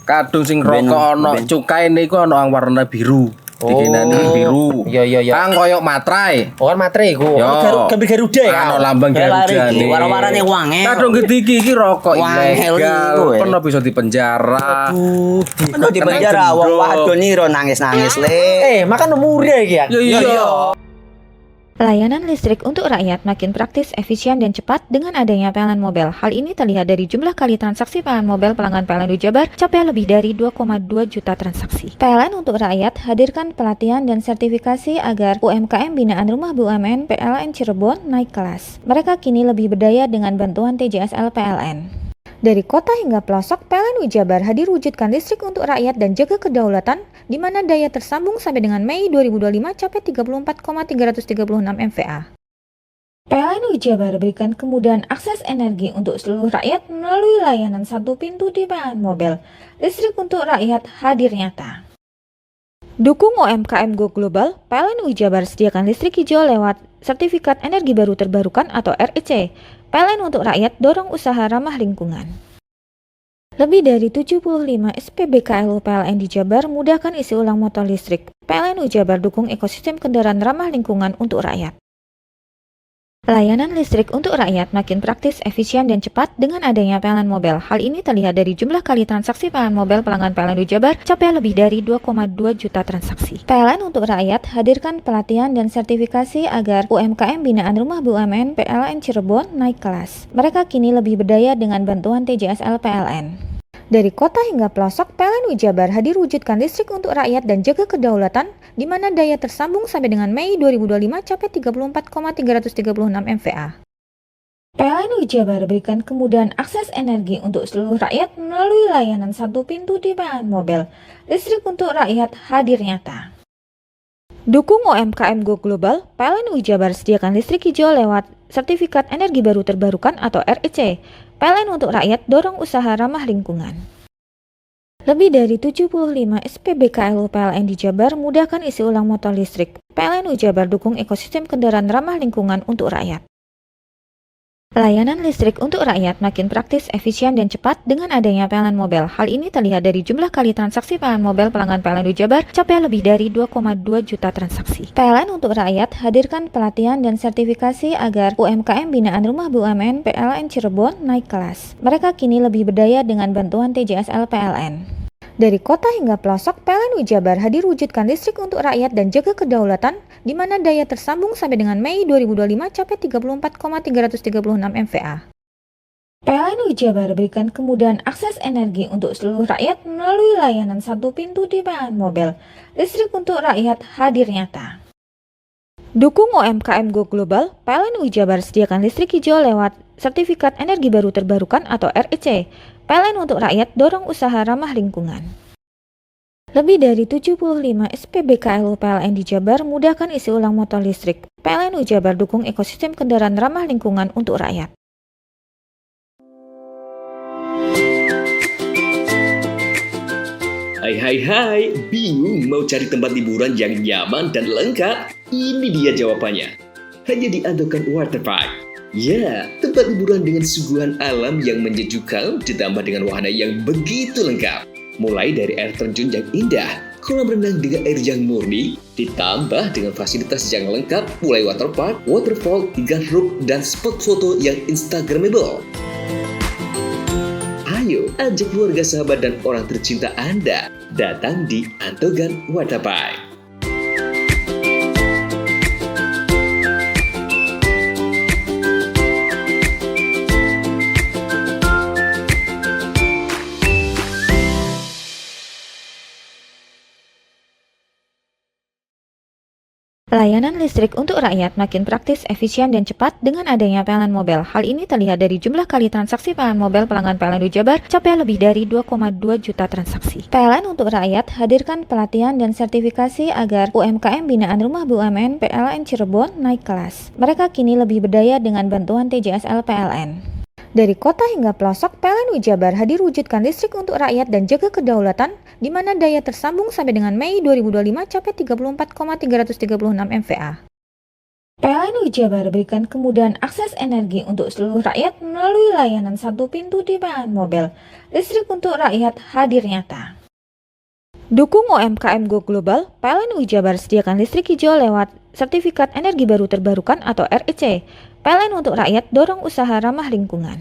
S6: Kadung sing rokok ana cukaine iku ana warna biru. Dikenani biru.
S3: Iya.
S6: Kang koyo materai.
S3: Oh, kan materai iku. Gambar Garuda ya.
S6: Ana lambang Garuda iki.
S4: Warna-warnane wangel.
S6: Kadung iki rokok ilegal. Pernah bisa dipenjara.
S4: Pernah dipenjara wong wadon iro nangis-nangis le.
S3: Makan muri iki ya.
S6: Iya.
S8: Layanan listrik untuk rakyat makin praktis, efisien, dan cepat dengan adanya PLN Mobile. Hal ini terlihat dari jumlah kali transaksi PLN Mobile pelanggan PLN Jabar capai lebih dari 2,2 juta transaksi. PLN untuk rakyat hadirkan pelatihan dan sertifikasi agar UMKM binaan Rumah BUMN PLN Cirebon naik kelas. Mereka kini lebih berdaya dengan bantuan TJSL PLN. Dari kota hingga pelosok, PLN Jabar hadir wujudkan listrik untuk rakyat dan jaga kedaulatan, di mana daya tersambung sampai dengan Mei 2025 capai 34,336 MVA. PLN Jabar berikan kemudahan akses energi untuk seluruh rakyat melalui layanan satu pintu di PLN Mobile. Listrik untuk rakyat hadir nyata. Dukung UMKM Go Global, PLN Jabar sediakan listrik hijau lewat Sertifikat Energi Baru Terbarukan atau REC. PLN untuk rakyat dorong usaha ramah lingkungan. Lebih dari 75 SPBKLU PLN di Jabar mudahkan isi ulang motor listrik. PLN Jabar dukung ekosistem kendaraan ramah lingkungan untuk rakyat. Layanan listrik untuk rakyat makin praktis, efisien, dan cepat dengan adanya PLN Mobile. Hal ini terlihat dari jumlah kali transaksi PLN Mobile pelanggan PLN Jabar capai lebih dari 2,2 juta transaksi. PLN untuk rakyat hadirkan pelatihan dan sertifikasi agar UMKM binaan Rumah BUMN PLN Cirebon naik kelas. Mereka kini lebih berdaya dengan bantuan TJSL PLN. Dari kota hingga pelosok, PLN Jabar hadir wujudkan listrik untuk rakyat dan jaga kedaulatan, di mana daya tersambung sampai dengan Mei 2025 capai 34,336 MVA. PLN Jabar berikan kemudahan akses energi untuk seluruh rakyat melalui layanan satu pintu di PLN Mobile. Listrik untuk rakyat hadir nyata. Dukung UMKM Go Global, PLN Jabar sediakan listrik hijau lewat Sertifikat Energi Baru Terbarukan atau REC. PLN untuk rakyat dorong usaha ramah lingkungan. Lebih dari 75 SPBKLU PLN di Jabar mudahkan isi ulang motor listrik. PLN Jabar dukung ekosistem kendaraan ramah lingkungan untuk rakyat. Layanan listrik untuk rakyat makin praktis, efisien, dan cepat dengan adanya PLN Mobile. Hal ini terlihat dari jumlah kali transaksi PLN Mobile pelanggan PLN Jabar capai lebih dari 2,2 juta transaksi. PLN untuk rakyat hadirkan pelatihan dan sertifikasi agar UMKM binaan Rumah BUMN PLN Cirebon naik kelas. Mereka kini lebih berdaya dengan bantuan TJSL PLN. Dari kota hingga pelosok, PLN Jabar hadir wujudkan listrik untuk rakyat dan jaga kedaulatan, di mana daya tersambung sampai dengan Mei 2025 capai 34,336 MVA. PLN Jabar berikan kemudahan akses energi untuk seluruh rakyat melalui layanan satu pintu di PLN Mobile. Listrik untuk rakyat hadir nyata. Dukung UMKM Go Global, PLN Jabar sediakan listrik hijau lewat Sertifikat Energi Baru Terbarukan atau REC. PLN untuk rakyat dorong usaha ramah lingkungan. Lebih dari 75 SPBKLU PLN di Jabar mudahkan isi ulang motor listrik. PLN Jabar dukung ekosistem kendaraan ramah lingkungan untuk rakyat.
S14: Hai, bingung mau cari tempat liburan yang nyaman dan lengkap? Ini dia jawabannya. Hanya di Andokan Waterpark. Ya, tempat liburan dengan suguhan alam yang menyejukkan ditambah dengan wahana yang begitu lengkap. Mulai dari air terjun yang indah, kolam renang dengan air yang murni, ditambah dengan fasilitas yang lengkap mulai waterpark, waterfall, hingga roof dan spot foto yang instagramable. Ayo, ajak keluarga, sahabat, dan orang tercinta Anda datang di Andokan Waterpark.
S8: Layanan listrik untuk rakyat makin praktis, efisien, dan cepat dengan adanya PLN Mobile. Hal ini terlihat dari jumlah kali transaksi PLN Mobile pelanggan PLN Jabar capai lebih dari 2,2 juta transaksi. PLN untuk rakyat hadirkan pelatihan dan sertifikasi agar UMKM binaan Rumah BUMN PLN Cirebon naik kelas. Mereka kini lebih berdaya dengan bantuan TJSL PLN. Dari kota hingga pelosok, PLN Jabar hadir wujudkan listrik untuk rakyat dan jaga kedaulatan, di mana daya tersambung sampai dengan Mei 2025 capai 34,336 MVA. PLN Jabar berikan kemudahan akses energi untuk seluruh rakyat melalui layanan satu pintu di PLN Mobile. Listrik untuk rakyat hadir nyata. Dukung UMKM Go Global, PLN Jabar sediakan listrik hijau lewat Sertifikat Energi Baru Terbarukan atau REC. PLN untuk rakyat dorong usaha ramah lingkungan.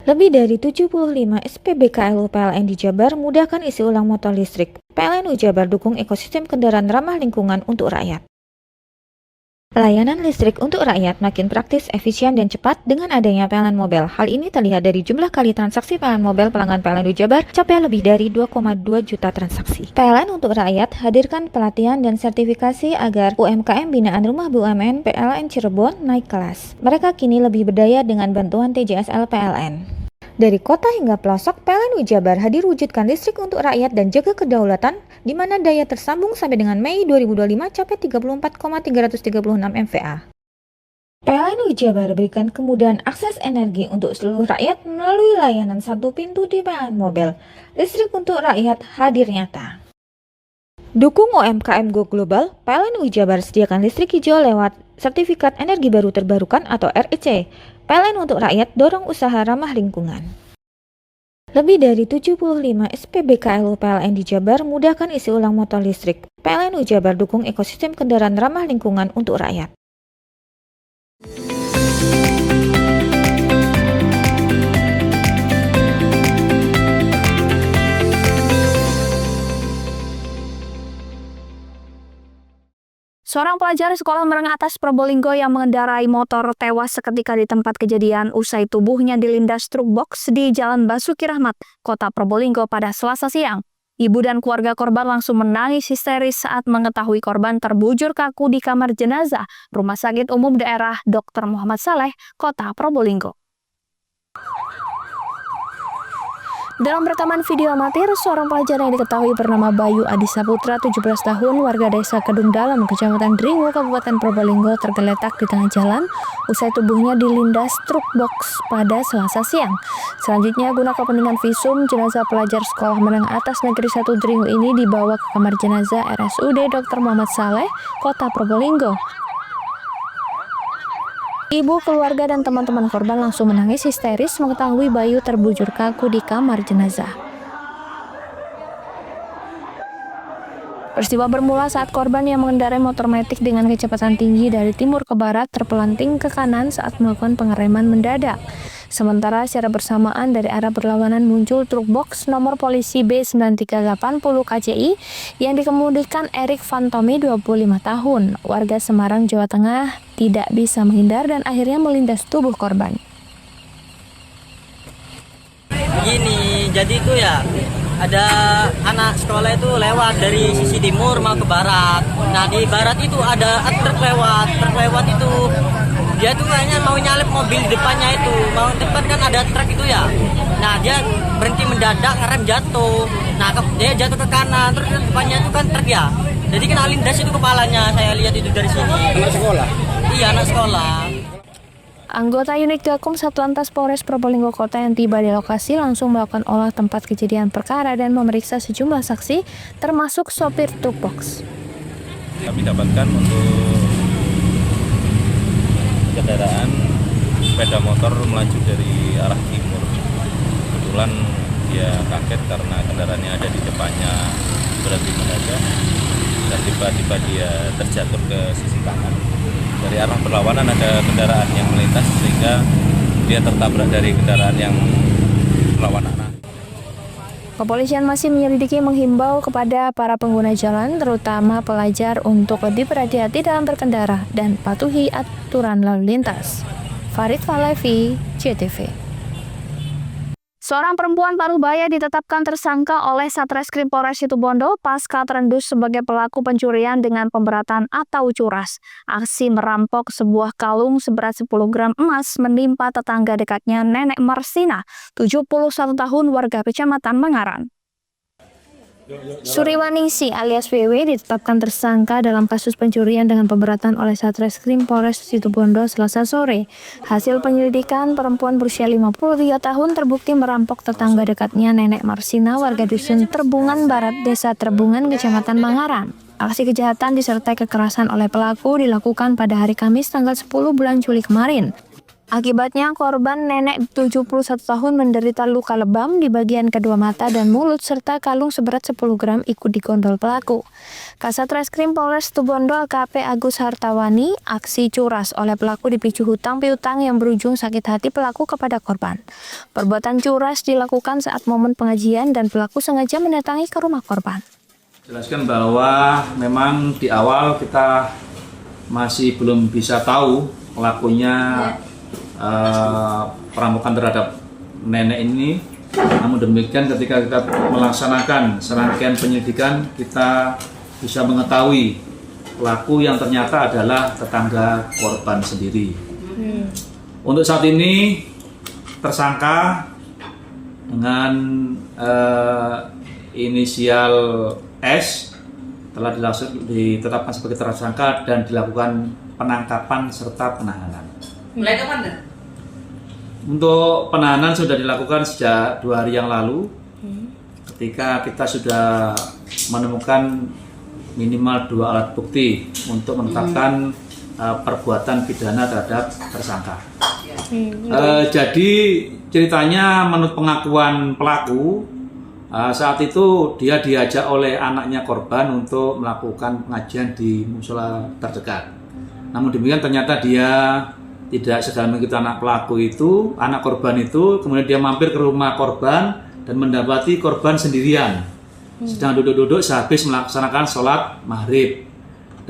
S8: Lebih dari 75 SPBKLU PLN di Jabar mudahkan isi ulang motor listrik. PLN Jabar dukung ekosistem kendaraan ramah lingkungan untuk rakyat. Layanan listrik untuk rakyat makin praktis, efisien, dan cepat dengan adanya PLN Mobile. Hal ini terlihat dari jumlah kali transaksi PLN Mobile pelanggan PLN Jabar capai lebih dari 2,2 juta transaksi. PLN untuk rakyat hadirkan pelatihan dan sertifikasi agar UMKM binaan Rumah BUMN PLN Cirebon naik kelas. Mereka kini lebih berdaya dengan bantuan TJSL PLN. Dari kota hingga pelosok, PLN Jabar hadir wujudkan listrik untuk rakyat dan jaga kedaulatan, di mana daya tersambung sampai dengan Mei 2025 capai 34,336 MVA. PLN Jabar berikan kemudahan akses energi untuk seluruh rakyat melalui layanan satu pintu di PLN Mobile. Listrik untuk rakyat hadir nyata. Dukung UMKM Go Global, PLN Jabar sediakan listrik hijau lewat Sertifikat Energi Baru Terbarukan atau REC. PLN untuk rakyat dorong usaha ramah lingkungan. Lebih dari 75 SPBKLU PLN di Jabar mudahkan isi ulang motor listrik. PLN Jabar dukung ekosistem kendaraan ramah lingkungan untuk rakyat.
S5: Seorang pelajar sekolah menengah atas Probolinggo yang mengendarai motor tewas seketika di tempat kejadian usai tubuhnya dilindas truk box di Jalan Basuki Rahmat, Kota Probolinggo pada Selasa siang. Ibu dan keluarga korban langsung menangis histeris saat mengetahui korban terbujur kaku di kamar jenazah Rumah Sakit Umum Daerah Dr. Muhammad Saleh, Kota Probolinggo. Dalam rekaman video amatir, seorang pelajar yang diketahui bernama Bayu Adi Saputra, 17 tahun, warga desa Kedung Dalam, Kecamatan Dringu, Kabupaten Probolinggo, tergeletak di tengah jalan usai tubuhnya dilindas truk box pada Selasa siang. Selanjutnya, guna kepentingan visum, jenazah pelajar sekolah menengah atas Negeri 1 Dringu ini dibawa ke kamar jenazah RSUD Dr. Muhammad Saleh, Kota Probolinggo. Ibu, keluarga, dan teman-teman korban langsung menangis histeris mengetahui Bayu terbujur kaku di kamar jenazah. Peristiwa bermula saat korban yang mengendarai motor metik dengan kecepatan tinggi dari timur ke barat terpelanting ke kanan saat melakukan pengereman mendadak. Sementara secara bersamaan dari arah berlawanan muncul truk box nomor polisi B9380 KCI yang dikemudikan Erik Fantomi 25 tahun, warga Semarang, Jawa Tengah, tidak bisa menghindar dan akhirnya melindas tubuh korban.
S15: Begini, jadi itu ya ada anak sekolah itu lewat dari sisi timur mau ke barat. Nah di barat itu ada truk lewat itu dia tuh kayaknya mau nyalip mobil di depannya itu, mau depan kan ada truk itu ya. Nah dia berhenti mendadak, ngerem jatuh. Nah dia jatuh ke kanan, terus depannya itu kan truk ya. Jadi kena lindas itu kepalanya, saya lihat itu dari sini. Anak sekolah? Iya, anak sekolah.
S5: Anggota unit Gakum Satlantas Polres Probolinggo Kota yang tiba di lokasi langsung melakukan olah tempat kejadian perkara dan memeriksa sejumlah saksi, termasuk sopir truk box.
S6: Kami dapatkan untuk kendaraan sepeda motor melaju dari arah timur. Kebetulan dia kaget karena kendaraannya ada di depannya, berhenti mendadak dan tiba-tiba dia terjatuh ke sisi kanan. Dari arah berlawanan ada kendaraan yang melintas sehingga dia tertabrak dari kendaraan yang berlawanan.
S5: Kepolisian masih menyelidiki, menghimbau kepada para pengguna jalan, terutama pelajar, untuk lebih berhati-hati dalam berkendara dan patuhi aturan lalu lintas. Farid Falevi, CTV. Seorang perempuan Parubaya ditetapkan tersangka oleh Satreskrim Polres Situbondo pasca terendus sebagai pelaku pencurian dengan pemberatan atau curas. Aksi merampok sebuah kalung seberat 10 gram emas menimpa tetangga dekatnya Nenek Marsina, 71 tahun, warga Kecamatan Mangaran. Suriwaningsi alias WW ditetapkan tersangka dalam kasus pencurian dengan pemberatan oleh Satreskrim Polres Situbondo Selasa sore. Hasil penyelidikan, perempuan berusia 53 tahun terbukti merampok tetangga dekatnya Nenek Marsina, warga dusun Terbungan Barat, Desa Terbungan, Kecamatan Mangaran. Aksi kejahatan disertai kekerasan oleh pelaku dilakukan pada hari Kamis tanggal 10 bulan Juli kemarin. Akibatnya, korban nenek 71 tahun menderita luka lebam di bagian kedua mata dan mulut serta kalung seberat 10 gram ikut digondol pelaku. Kasat Reskrim Polres Situbondo AKP Agus Hartawani, aksi curas oleh pelaku dipicu hutang piutang yang berujung sakit hati pelaku kepada korban. Perbuatan curas dilakukan saat momen pengajian dan pelaku sengaja mendatangi ke rumah korban.
S16: Jelaskan bahwa memang di awal kita masih belum bisa tahu pelakunya perampokan terhadap nenek ini. Namun demikian ketika kita melaksanakan serangkaian penyelidikan, kita bisa mengetahui pelaku yang ternyata adalah tetangga korban sendiri. Untuk saat ini tersangka dengan inisial S telah ditetapkan sebagai tersangka dan dilakukan penangkapan serta penahanan.
S17: Mulai kapan?
S16: Untuk penahanan sudah dilakukan sejak 2 hari yang lalu, ketika kita sudah menemukan minimal 2 alat bukti untuk menetapkan perbuatan pidana terhadap tersangka. Jadi ceritanya menurut pengakuan pelaku, saat itu dia diajak oleh anaknya korban untuk melakukan pengajian di musola terdekat. Namun demikian ternyata dia tidak sedang mengikuti anak korban itu, kemudian dia mampir ke rumah korban dan mendapati korban sendirian, sedang duduk-duduk sehabis melaksanakan sholat maghrib.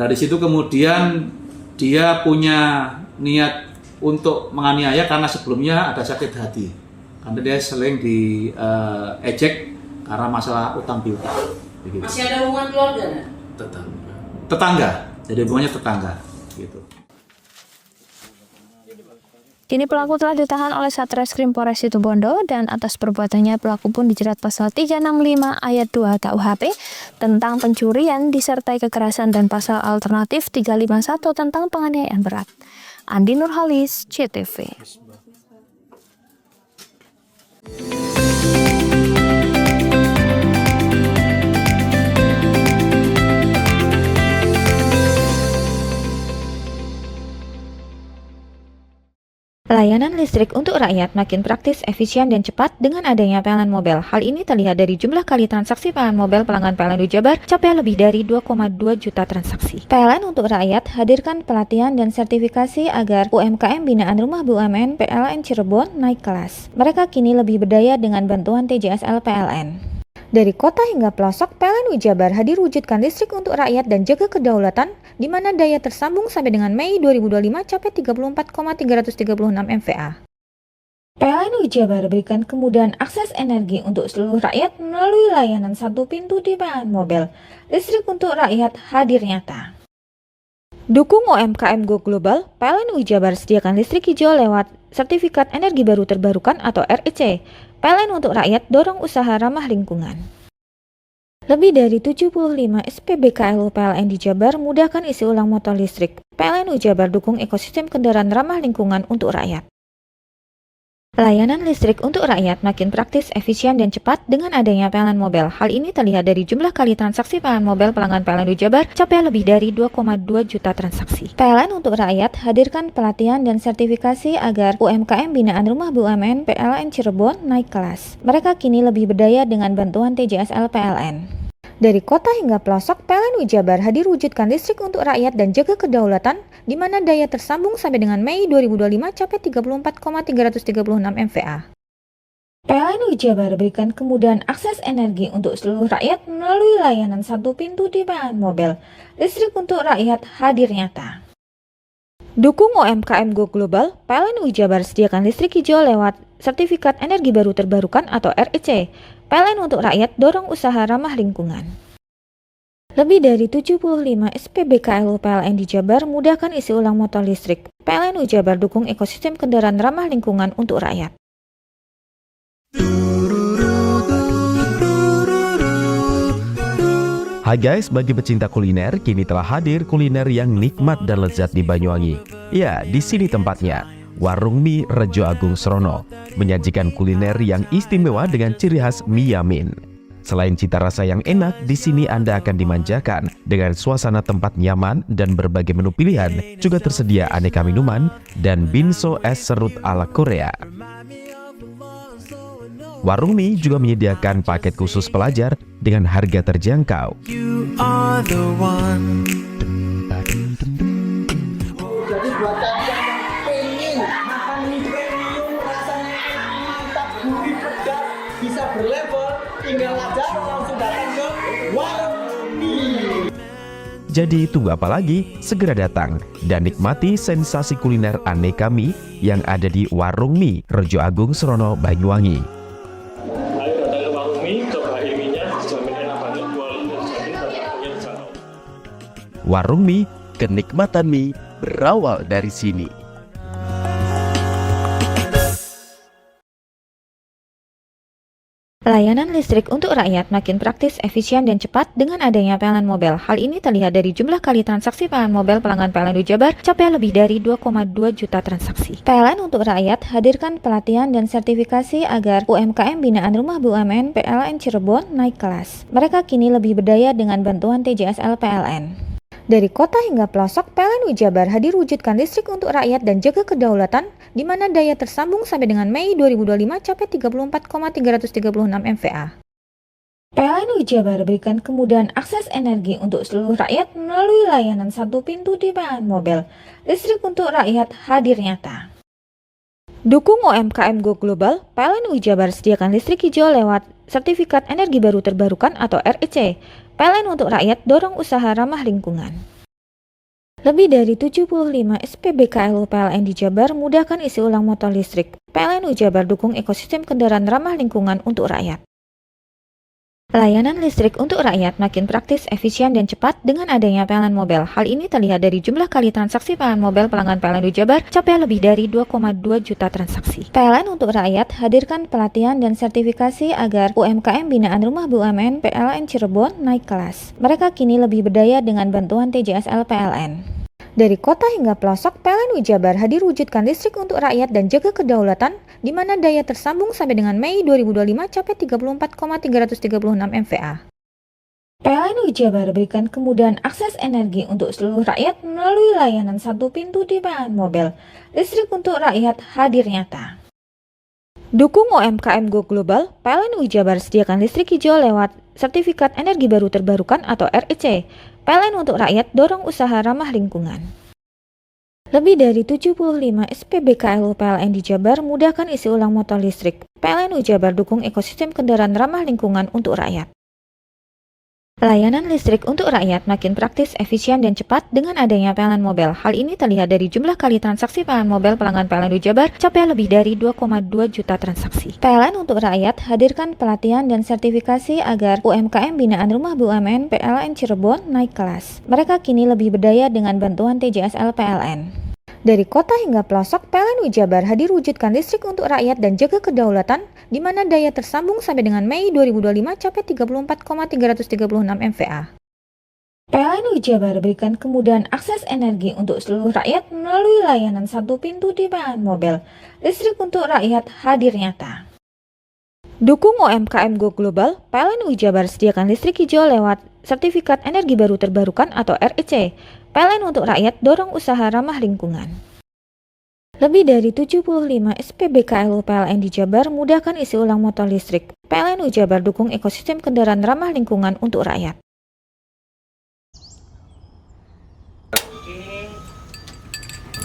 S16: Dari situ kemudian dia punya niat untuk menganiaya karena sebelumnya ada sakit hati, karena dia sering diejek karena masalah utang piutang.
S17: Masih ada hubungan keluarga?
S16: Tetangga, jadi hubungannya tetangga gitu.
S5: Kini pelaku telah ditahan oleh Satreskrim Polres Situbondo dan atas perbuatannya pelaku pun dijerat pasal 365 ayat 2 KUHP tentang pencurian disertai kekerasan dan pasal alternatif 351 tentang penganiayaan berat. Andi Nurhalis, CTV.
S8: Layanan listrik untuk rakyat makin praktis, efisien, dan cepat dengan adanya PLN Mobile. Hal ini terlihat dari jumlah kali transaksi PLN Mobile pelanggan PLN Jabar capai lebih dari 2,2 juta transaksi. PLN untuk rakyat hadirkan pelatihan dan sertifikasi agar UMKM binaan Rumah BUMN PLN Cirebon naik kelas. Mereka kini lebih berdaya dengan bantuan TJSL PLN. Dari kota hingga pelosok, PLN Jabar hadir wujudkan listrik untuk rakyat dan jaga kedaulatan, di mana daya tersambung sampai dengan Mei 2025 capai 34,336 MVA. PLN Jabar berikan kemudahan akses energi untuk seluruh rakyat melalui layanan satu pintu di PLN Mobile. Listrik untuk rakyat hadir nyata. Dukung UMKM Go Global, PLN Jabar sediakan listrik hijau lewat Sertifikat Energi Baru Terbarukan atau REC. PLN untuk rakyat dorong usaha ramah lingkungan. Lebih dari 75 SPBKLU PLN di Jabar mudahkan isi ulang motor listrik. PLN Jabar dukung ekosistem kendaraan ramah lingkungan untuk rakyat. Layanan listrik untuk rakyat makin praktis, efisien, dan cepat dengan adanya PLN Mobile. Hal ini terlihat dari jumlah kali transaksi PLN Mobile pelanggan PLN Jabar capai lebih dari 2,2 juta transaksi. PLN untuk rakyat hadirkan pelatihan dan sertifikasi agar UMKM binaan Rumah BUMN PLN Cirebon naik kelas. Mereka kini lebih berdaya dengan bantuan TJSL PLN. Dari kota hingga pelosok, PLN Jabar hadir wujudkan listrik untuk rakyat dan jaga kedaulatan, di mana daya tersambung sampai dengan Mei 2025 capai 34,336 MVA. PLN Jabar berikan kemudahan akses energi untuk seluruh rakyat melalui layanan satu pintu di PLN Mobile. Listrik untuk rakyat hadir nyata. Dukung UMKM Go Global, PLN Jabar sediakan listrik hijau lewat Sertifikat Energi Baru Terbarukan atau REC. PLN untuk rakyat dorong usaha ramah lingkungan. Lebih dari 75 SPBKLU PLN di Jabar mudahkan isi ulang motor listrik. PLN Jabar dukung ekosistem kendaraan ramah lingkungan untuk rakyat.
S18: Hai guys, bagi pecinta kuliner, kini telah hadir kuliner yang nikmat dan lezat di Banyuwangi. Ya, di sini tempatnya. Warung Mie Rejo Agung Srono menyajikan kuliner yang istimewa dengan ciri khas mie yamin. Selain cita rasa yang enak, di sini Anda akan dimanjakan dengan suasana tempat nyaman dan berbagai menu pilihan. Juga tersedia aneka minuman dan binso es serut ala Korea. Warung Mie juga menyediakan paket khusus pelajar dengan harga terjangkau.
S2: You are the one.
S19: Jadi buat kalian yang pengen makan mie premium rasanya mantap, gurih, pedas, bisa berlevel, tinggal aja langsung datang ke Warung Mie.
S18: Jadi tunggu apa lagi? Segera datang dan nikmati sensasi kuliner aneka mie yang ada di Warung Mie Rejo Agung Srono, Banyuwangi.
S20: Ayo datang ke Warung Mie, coba ilminya, jamin enak banget, kualitas jamin harganya terjangkau.
S18: Warung Mie, kenikmatan mie berawal dari sini.
S8: Layanan listrik untuk rakyat makin praktis, efisien, dan cepat dengan adanya PLN Mobile. Hal ini terlihat dari jumlah kali transaksi PLN Mobile pelanggan PLN Jabar capai lebih dari 2,2 juta transaksi. PLN untuk rakyat hadirkan pelatihan dan sertifikasi agar UMKM binaan Rumah BUMN PLN Cirebon naik kelas. Mereka kini lebih berdaya dengan bantuan TJSL PLN. Dari kota hingga pelosok, PLN Jabar hadir wujudkan listrik untuk rakyat dan jaga kedaulatan, di mana daya tersambung sampai dengan Mei 2025 capai 34,336 MVA. PLN Jabar berikan kemudahan akses energi untuk seluruh rakyat melalui layanan satu pintu di PLN Mobile. Listrik untuk rakyat hadir nyata. Dukung UMKM Go Global, PLN Jabar sediakan listrik hijau lewat Sertifikat Energi Baru Terbarukan atau REC. PLN untuk rakyat dorong usaha ramah lingkungan. Lebih dari 75 SPBKLU PLN di Jabar mudahkan isi ulang motor listrik. PLN Jabar dukung ekosistem kendaraan ramah lingkungan untuk rakyat. Layanan listrik untuk rakyat makin praktis, efisien, dan cepat dengan adanya PLN Mobile. Hal ini terlihat dari jumlah kali transaksi PLN Mobile pelanggan PLN Jabar capai lebih dari 2,2 juta transaksi. PLN untuk rakyat hadirkan pelatihan dan sertifikasi agar UMKM binaan Rumah BUMN PLN Cirebon naik kelas. Mereka kini lebih berdaya dengan bantuan TJSL PLN. Dari kota hingga pelosok, PLN Jabar hadir wujudkan listrik untuk rakyat dan jaga kedaulatan, di mana daya tersambung sampai dengan Mei 2025 capai 34,336 MVA. PLN Jabar berikan kemudahan akses energi untuk seluruh rakyat melalui layanan satu pintu di PLN Mobile. Listrik untuk rakyat hadir nyata. Dukung UMKM Go Global, PLN Jabar sediakan listrik hijau lewat Sertifikat Energi Baru Terbarukan atau REC. PLN untuk rakyat dorong usaha ramah lingkungan. Lebih dari 75 SPBKLU PLN di Jabar mudahkan isi ulang motor listrik. PLN Jabar dukung ekosistem kendaraan ramah lingkungan untuk rakyat. Layanan listrik untuk rakyat makin praktis, efisien, dan cepat dengan adanya PLN Mobile. Hal ini terlihat dari jumlah kali transaksi PLN Mobile pelanggan PLN Jabar capai lebih dari 2,2 juta transaksi. PLN untuk rakyat hadirkan pelatihan dan sertifikasi agar UMKM binaan Rumah BUMN PLN Cirebon naik kelas. Mereka kini lebih berdaya dengan bantuan TJSL PLN. Dari kota hingga pelosok, PLN Jabar hadir wujudkan listrik untuk rakyat dan jaga kedaulatan, di mana daya tersambung sampai dengan Mei 2025 capai 34,336 MVA. PLN Jabar berikan kemudahan akses energi untuk seluruh rakyat melalui layanan satu pintu di PLN Mobile. Listrik untuk rakyat hadir nyata. Dukung UMKM Go Global, PLN Jabar sediakan listrik hijau lewat Sertifikat Energi Baru Terbarukan atau REC. PLN untuk rakyat dorong usaha ramah lingkungan. Lebih dari 75 SPBKLU PLN di Jabar mudahkan isi ulang motor listrik. PLN Jabar dukung ekosistem kendaraan ramah lingkungan untuk rakyat.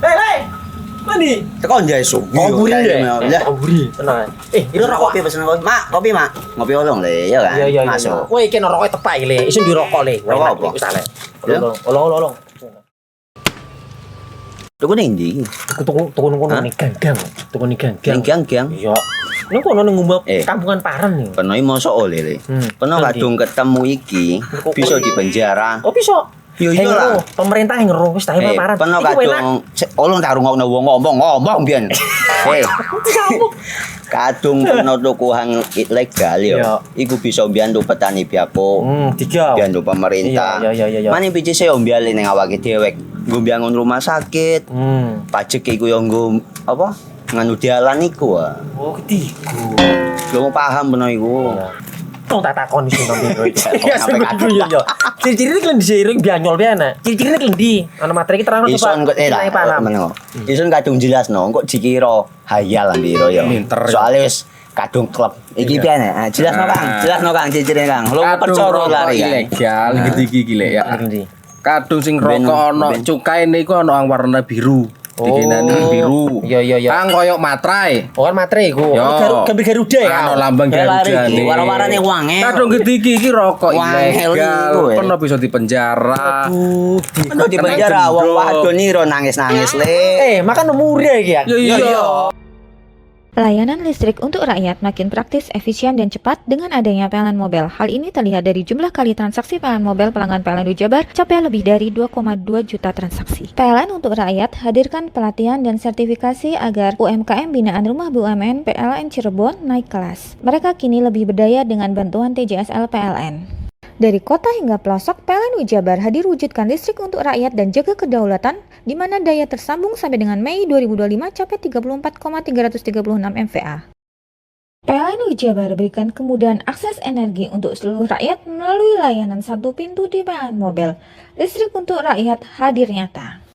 S3: Hei, mandi.
S4: Tekan jaya su.
S3: Koburi ya. Koburi. Tenang.
S4: Ini rokok kopi pesen kopi. Mak, kopi mak. Ngopi olong le, ya kan?
S3: Iya.
S4: Masuk.
S3: Kowe iki rokoknya tepak iki le. Isin dirokok le.
S4: Rokok apa?
S3: Wis ale. Olong.
S4: Tuku ning ndi?
S3: Tuku nang ning gang. Tuku ning gang.
S4: Ning gang.
S3: Iya. Nang kono nang ngumbat kampungan Paren nih.
S4: Peno mosok oleh le. Peno kadung ketemu iki bisa dipenjara.
S3: Oh bisa.
S4: Yo lah.
S3: Pemerintah yang ngeru wis tahe Paren.
S4: Peno kadung olong tak rungokno wong ngomong biyen. Kadung peno tuku hang ilegal yo. Iku bisa mbiyantu petani biako. Mbiyantu pemerintah.
S3: Iya.
S4: Mane pici se ombyale ning awake dhewek. Nggo mbangun rumah sakit. Pajak iku yo nggo apa? Nganu dalan iku.
S3: Oh, ketiku.
S4: Lu paham peno iku.
S3: Tong tak takon sing nang biro iki. Ya yo. Ciri-cirine klen diseiring bianyol piye ana. Ciri-cirine klen ndi? Ana materi iki terang
S4: Ison kok paham. Ison kadung jelasno, kok dikira hayal biro yo. Soale wis kadung klub. Iki piye nek? Jelasno Kang, ciri-cirine Kang. Lu percaya lari
S6: ilegal iki lek ya. Kadung sing rokok ana cukaine iku ana warna biru.
S21: Dikinani biru.
S22: Iya.
S21: Kang koyok matrai.
S22: Oh kan matrai iku.
S21: Gambar Garuda ya. Ano lambang Garuda nih.
S4: Warna-warnane wangel.
S21: Kadang iki rokok
S4: Wangel
S21: ilegal.
S4: iku,
S21: Pernah bisa dipenjara.
S4: Aduh di penjara wong wadon niro nangis-nangis le.
S22: Makan murah iki ya.
S4: Iya.
S8: Layanan listrik untuk rakyat makin praktis, efisien, dan cepat dengan adanya PLN Mobile. Hal ini terlihat dari jumlah kali transaksi PLN Mobile pelanggan PLN Jabar capai lebih dari 2,2 juta transaksi. PLN untuk rakyat hadirkan pelatihan dan sertifikasi agar UMKM binaan Rumah BUMN PLN Cirebon naik kelas. Mereka kini lebih berdaya dengan bantuan TJSL PLN. Dari kota hingga pelosok, PLN Jabar hadir wujudkan listrik untuk rakyat dan jaga kedaulatan, di mana daya tersambung sampai dengan Mei 2025 capai 34,336 MVA. PLN Jabar berikan kemudahan akses energi untuk seluruh rakyat melalui layanan satu pintu di PLN Mobile. Listrik untuk rakyat hadir nyata.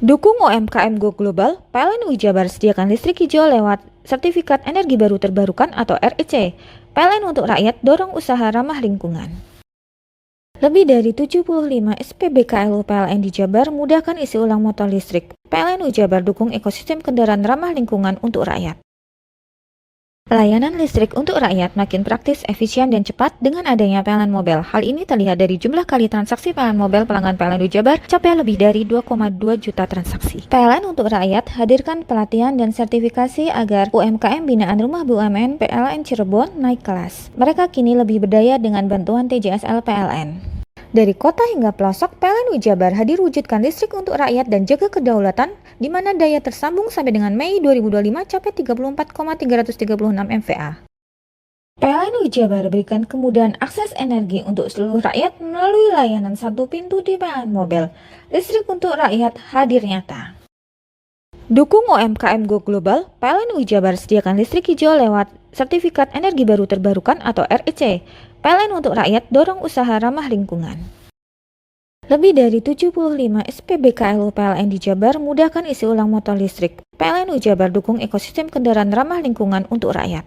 S8: Dukung UMKM Go Global, PLN Jabar sediakan listrik hijau lewat Sertifikat Energi Baru Terbarukan atau REC. PLN untuk rakyat dorong usaha ramah lingkungan. Lebih dari 75 SPBKLU PLN di Jabar mudahkan isi ulang motor listrik. PLN Jabar dukung ekosistem kendaraan ramah lingkungan untuk rakyat. Layanan listrik untuk rakyat makin praktis, efisien, dan cepat dengan adanya PLN Mobile. Hal ini terlihat dari jumlah kali transaksi PLN Mobile pelanggan PLN Jabar capai lebih dari 2,2 juta transaksi. PLN untuk rakyat hadirkan pelatihan dan sertifikasi agar UMKM binaan Rumah BUMN PLN Cirebon naik kelas. Mereka kini lebih berdaya dengan bantuan TJSL PLN. Dari kota hingga pelosok, PLN Jabar hadir wujudkan listrik untuk rakyat dan jaga kedaulatan, di mana daya tersambung sampai dengan Mei 2025 capai 34,336 MVA. PLN Jabar berikan kemudahan akses energi untuk seluruh rakyat melalui layanan satu pintu di PLN Mobile. Listrik untuk rakyat hadir nyata. Dukung UMKM Go Global, PLN Jabar sediakan listrik hijau lewat Sertifikat Energi Baru Terbarukan atau REC. PLN untuk rakyat dorong usaha ramah lingkungan. Lebih dari 75 SPBKLU PLN di Jabar mudahkan isi ulang motor listrik. PLN Jabar dukung ekosistem kendaraan ramah lingkungan untuk rakyat.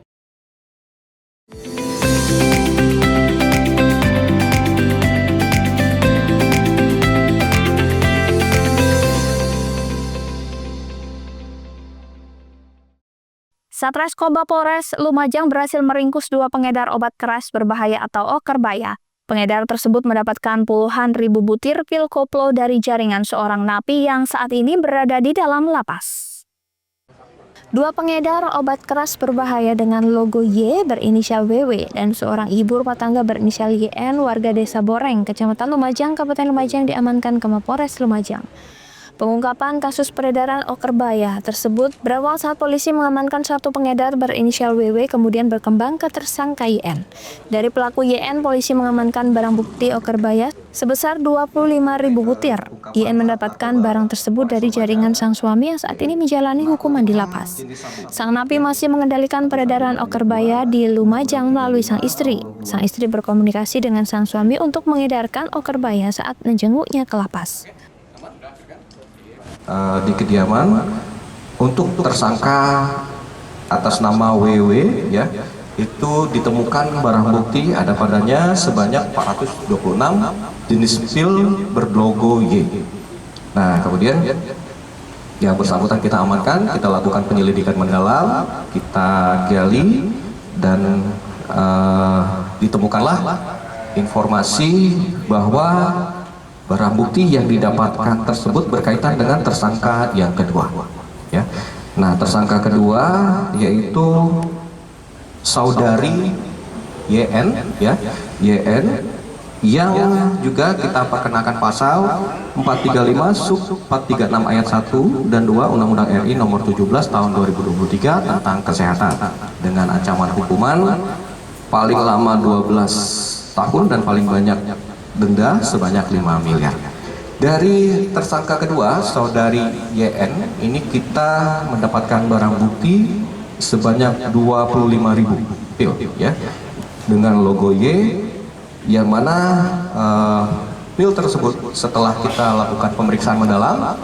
S5: Satreskrim Polres Lumajang berhasil meringkus 2 pengedar obat keras berbahaya atau okerbaya. Pengedar tersebut mendapatkan puluhan ribu butir pil koplo dari jaringan seorang napi yang saat ini berada di dalam lapas. 2 pengedar obat keras berbahaya dengan logo Y berinisial WW dan seorang ibu rumah tangga berinisial YN warga Desa Boreng, Kecamatan Lumajang, Kabupaten Lumajang diamankan ke Mapolres Lumajang. Pengungkapan kasus peredaran okerbaya tersebut berawal saat polisi mengamankan 1 pengedar berinisial WW kemudian berkembang ke tersangka YN. Dari pelaku YN, polisi mengamankan barang bukti okerbaya sebesar 25.000 butir. YN mendapatkan barang tersebut dari jaringan sang suami yang saat ini menjalani hukuman di lapas. Sang napi masih mengendalikan peredaran okerbaya di Lumajang melalui sang istri. Sang istri berkomunikasi dengan sang suami untuk mengedarkan okerbaya saat menjenguknya ke lapas.
S23: Di kediaman untuk tersangka atas nama WW ya itu ditemukan barang bukti ada padanya sebanyak 426 jenis pil berlogo Y. Nah kemudian yang bersangkutan kita amankan, kita lakukan penyelidikan mendalam, kita gali dan ditemukanlah informasi bahwa barang bukti yang didapatkan tersebut berkaitan dengan tersangka yang kedua. Ya. Nah, tersangka kedua yaitu saudari YN, ya, YN yang juga kita perkenakan pasal 435 sub 436 ayat 1 dan 2 Undang-Undang RI nomor 17 tahun 2023 tentang kesehatan dengan ancaman hukuman paling lama 12 tahun dan paling banyak denda sebanyak 5 miliar. Dari tersangka kedua, saudari YN, ini kita mendapatkan barang bukti sebanyak 25.000 pil, ya, dengan logo Y, yang mana pil tersebut setelah kita lakukan pemeriksaan mendalam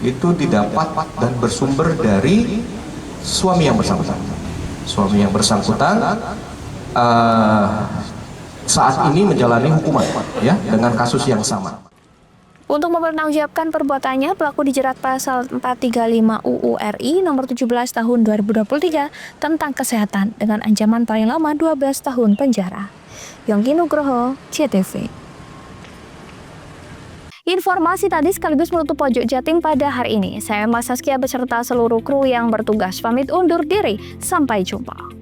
S23: itu didapat dan bersumber dari suami yang bersangkutan. Suami yang bersangkutan saat ini menjalani hukuman ya dengan kasus yang sama.
S5: Untuk mempertanggungjawabkan perbuatannya, pelaku dijerat pasal 435 UU RI nomor 17 tahun 2023 tentang kesehatan dengan ancaman paling lama 12 tahun penjara. Yongki Nugroho, CTV. Informasi tadi sekaligus menutup Pojok Jatim pada hari ini. Saya Mas Saskia beserta seluruh kru yang bertugas pamit undur diri. Sampai jumpa.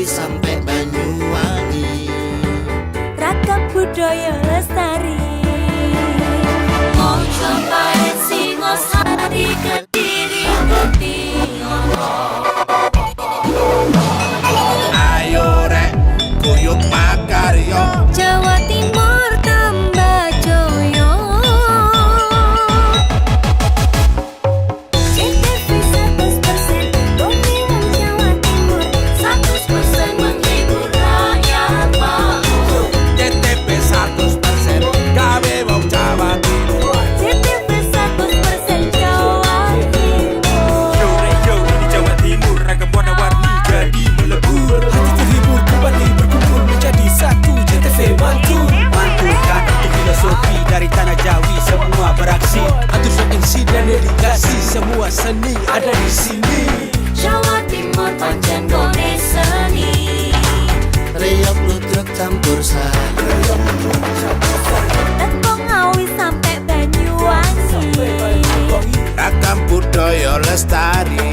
S2: Sampai Banyuwangi,
S1: ragam budaya lestari. Mojopahit, Singosari, Kediri, Kutingono.
S2: ayo rek guyub makarya,
S1: Jawa Timur tambah joyo. CTV 100% bumi wong Jawa Timur, 100% menghibur rakyat makmur.
S2: CTV 100% gawe wong Jawa Timur.
S1: CTV 100% Jawa Timur.
S3: Yo ini Jawa Timur, ragam warna-warni jadi melebur. Hati terhibur kembali berkumpul menjadi satu. CTV Mantul, mantulkan untuk filosofi dari tanah Jawi, semua beraksi. Atur MC dan dedikasi, semua seni ada di sini.
S1: Jawa Timur pancen gone seni.
S2: Riok ludruk campur sari,
S1: Teko Ngawi sampai Banyuwangi.
S2: ragam budaya lestari.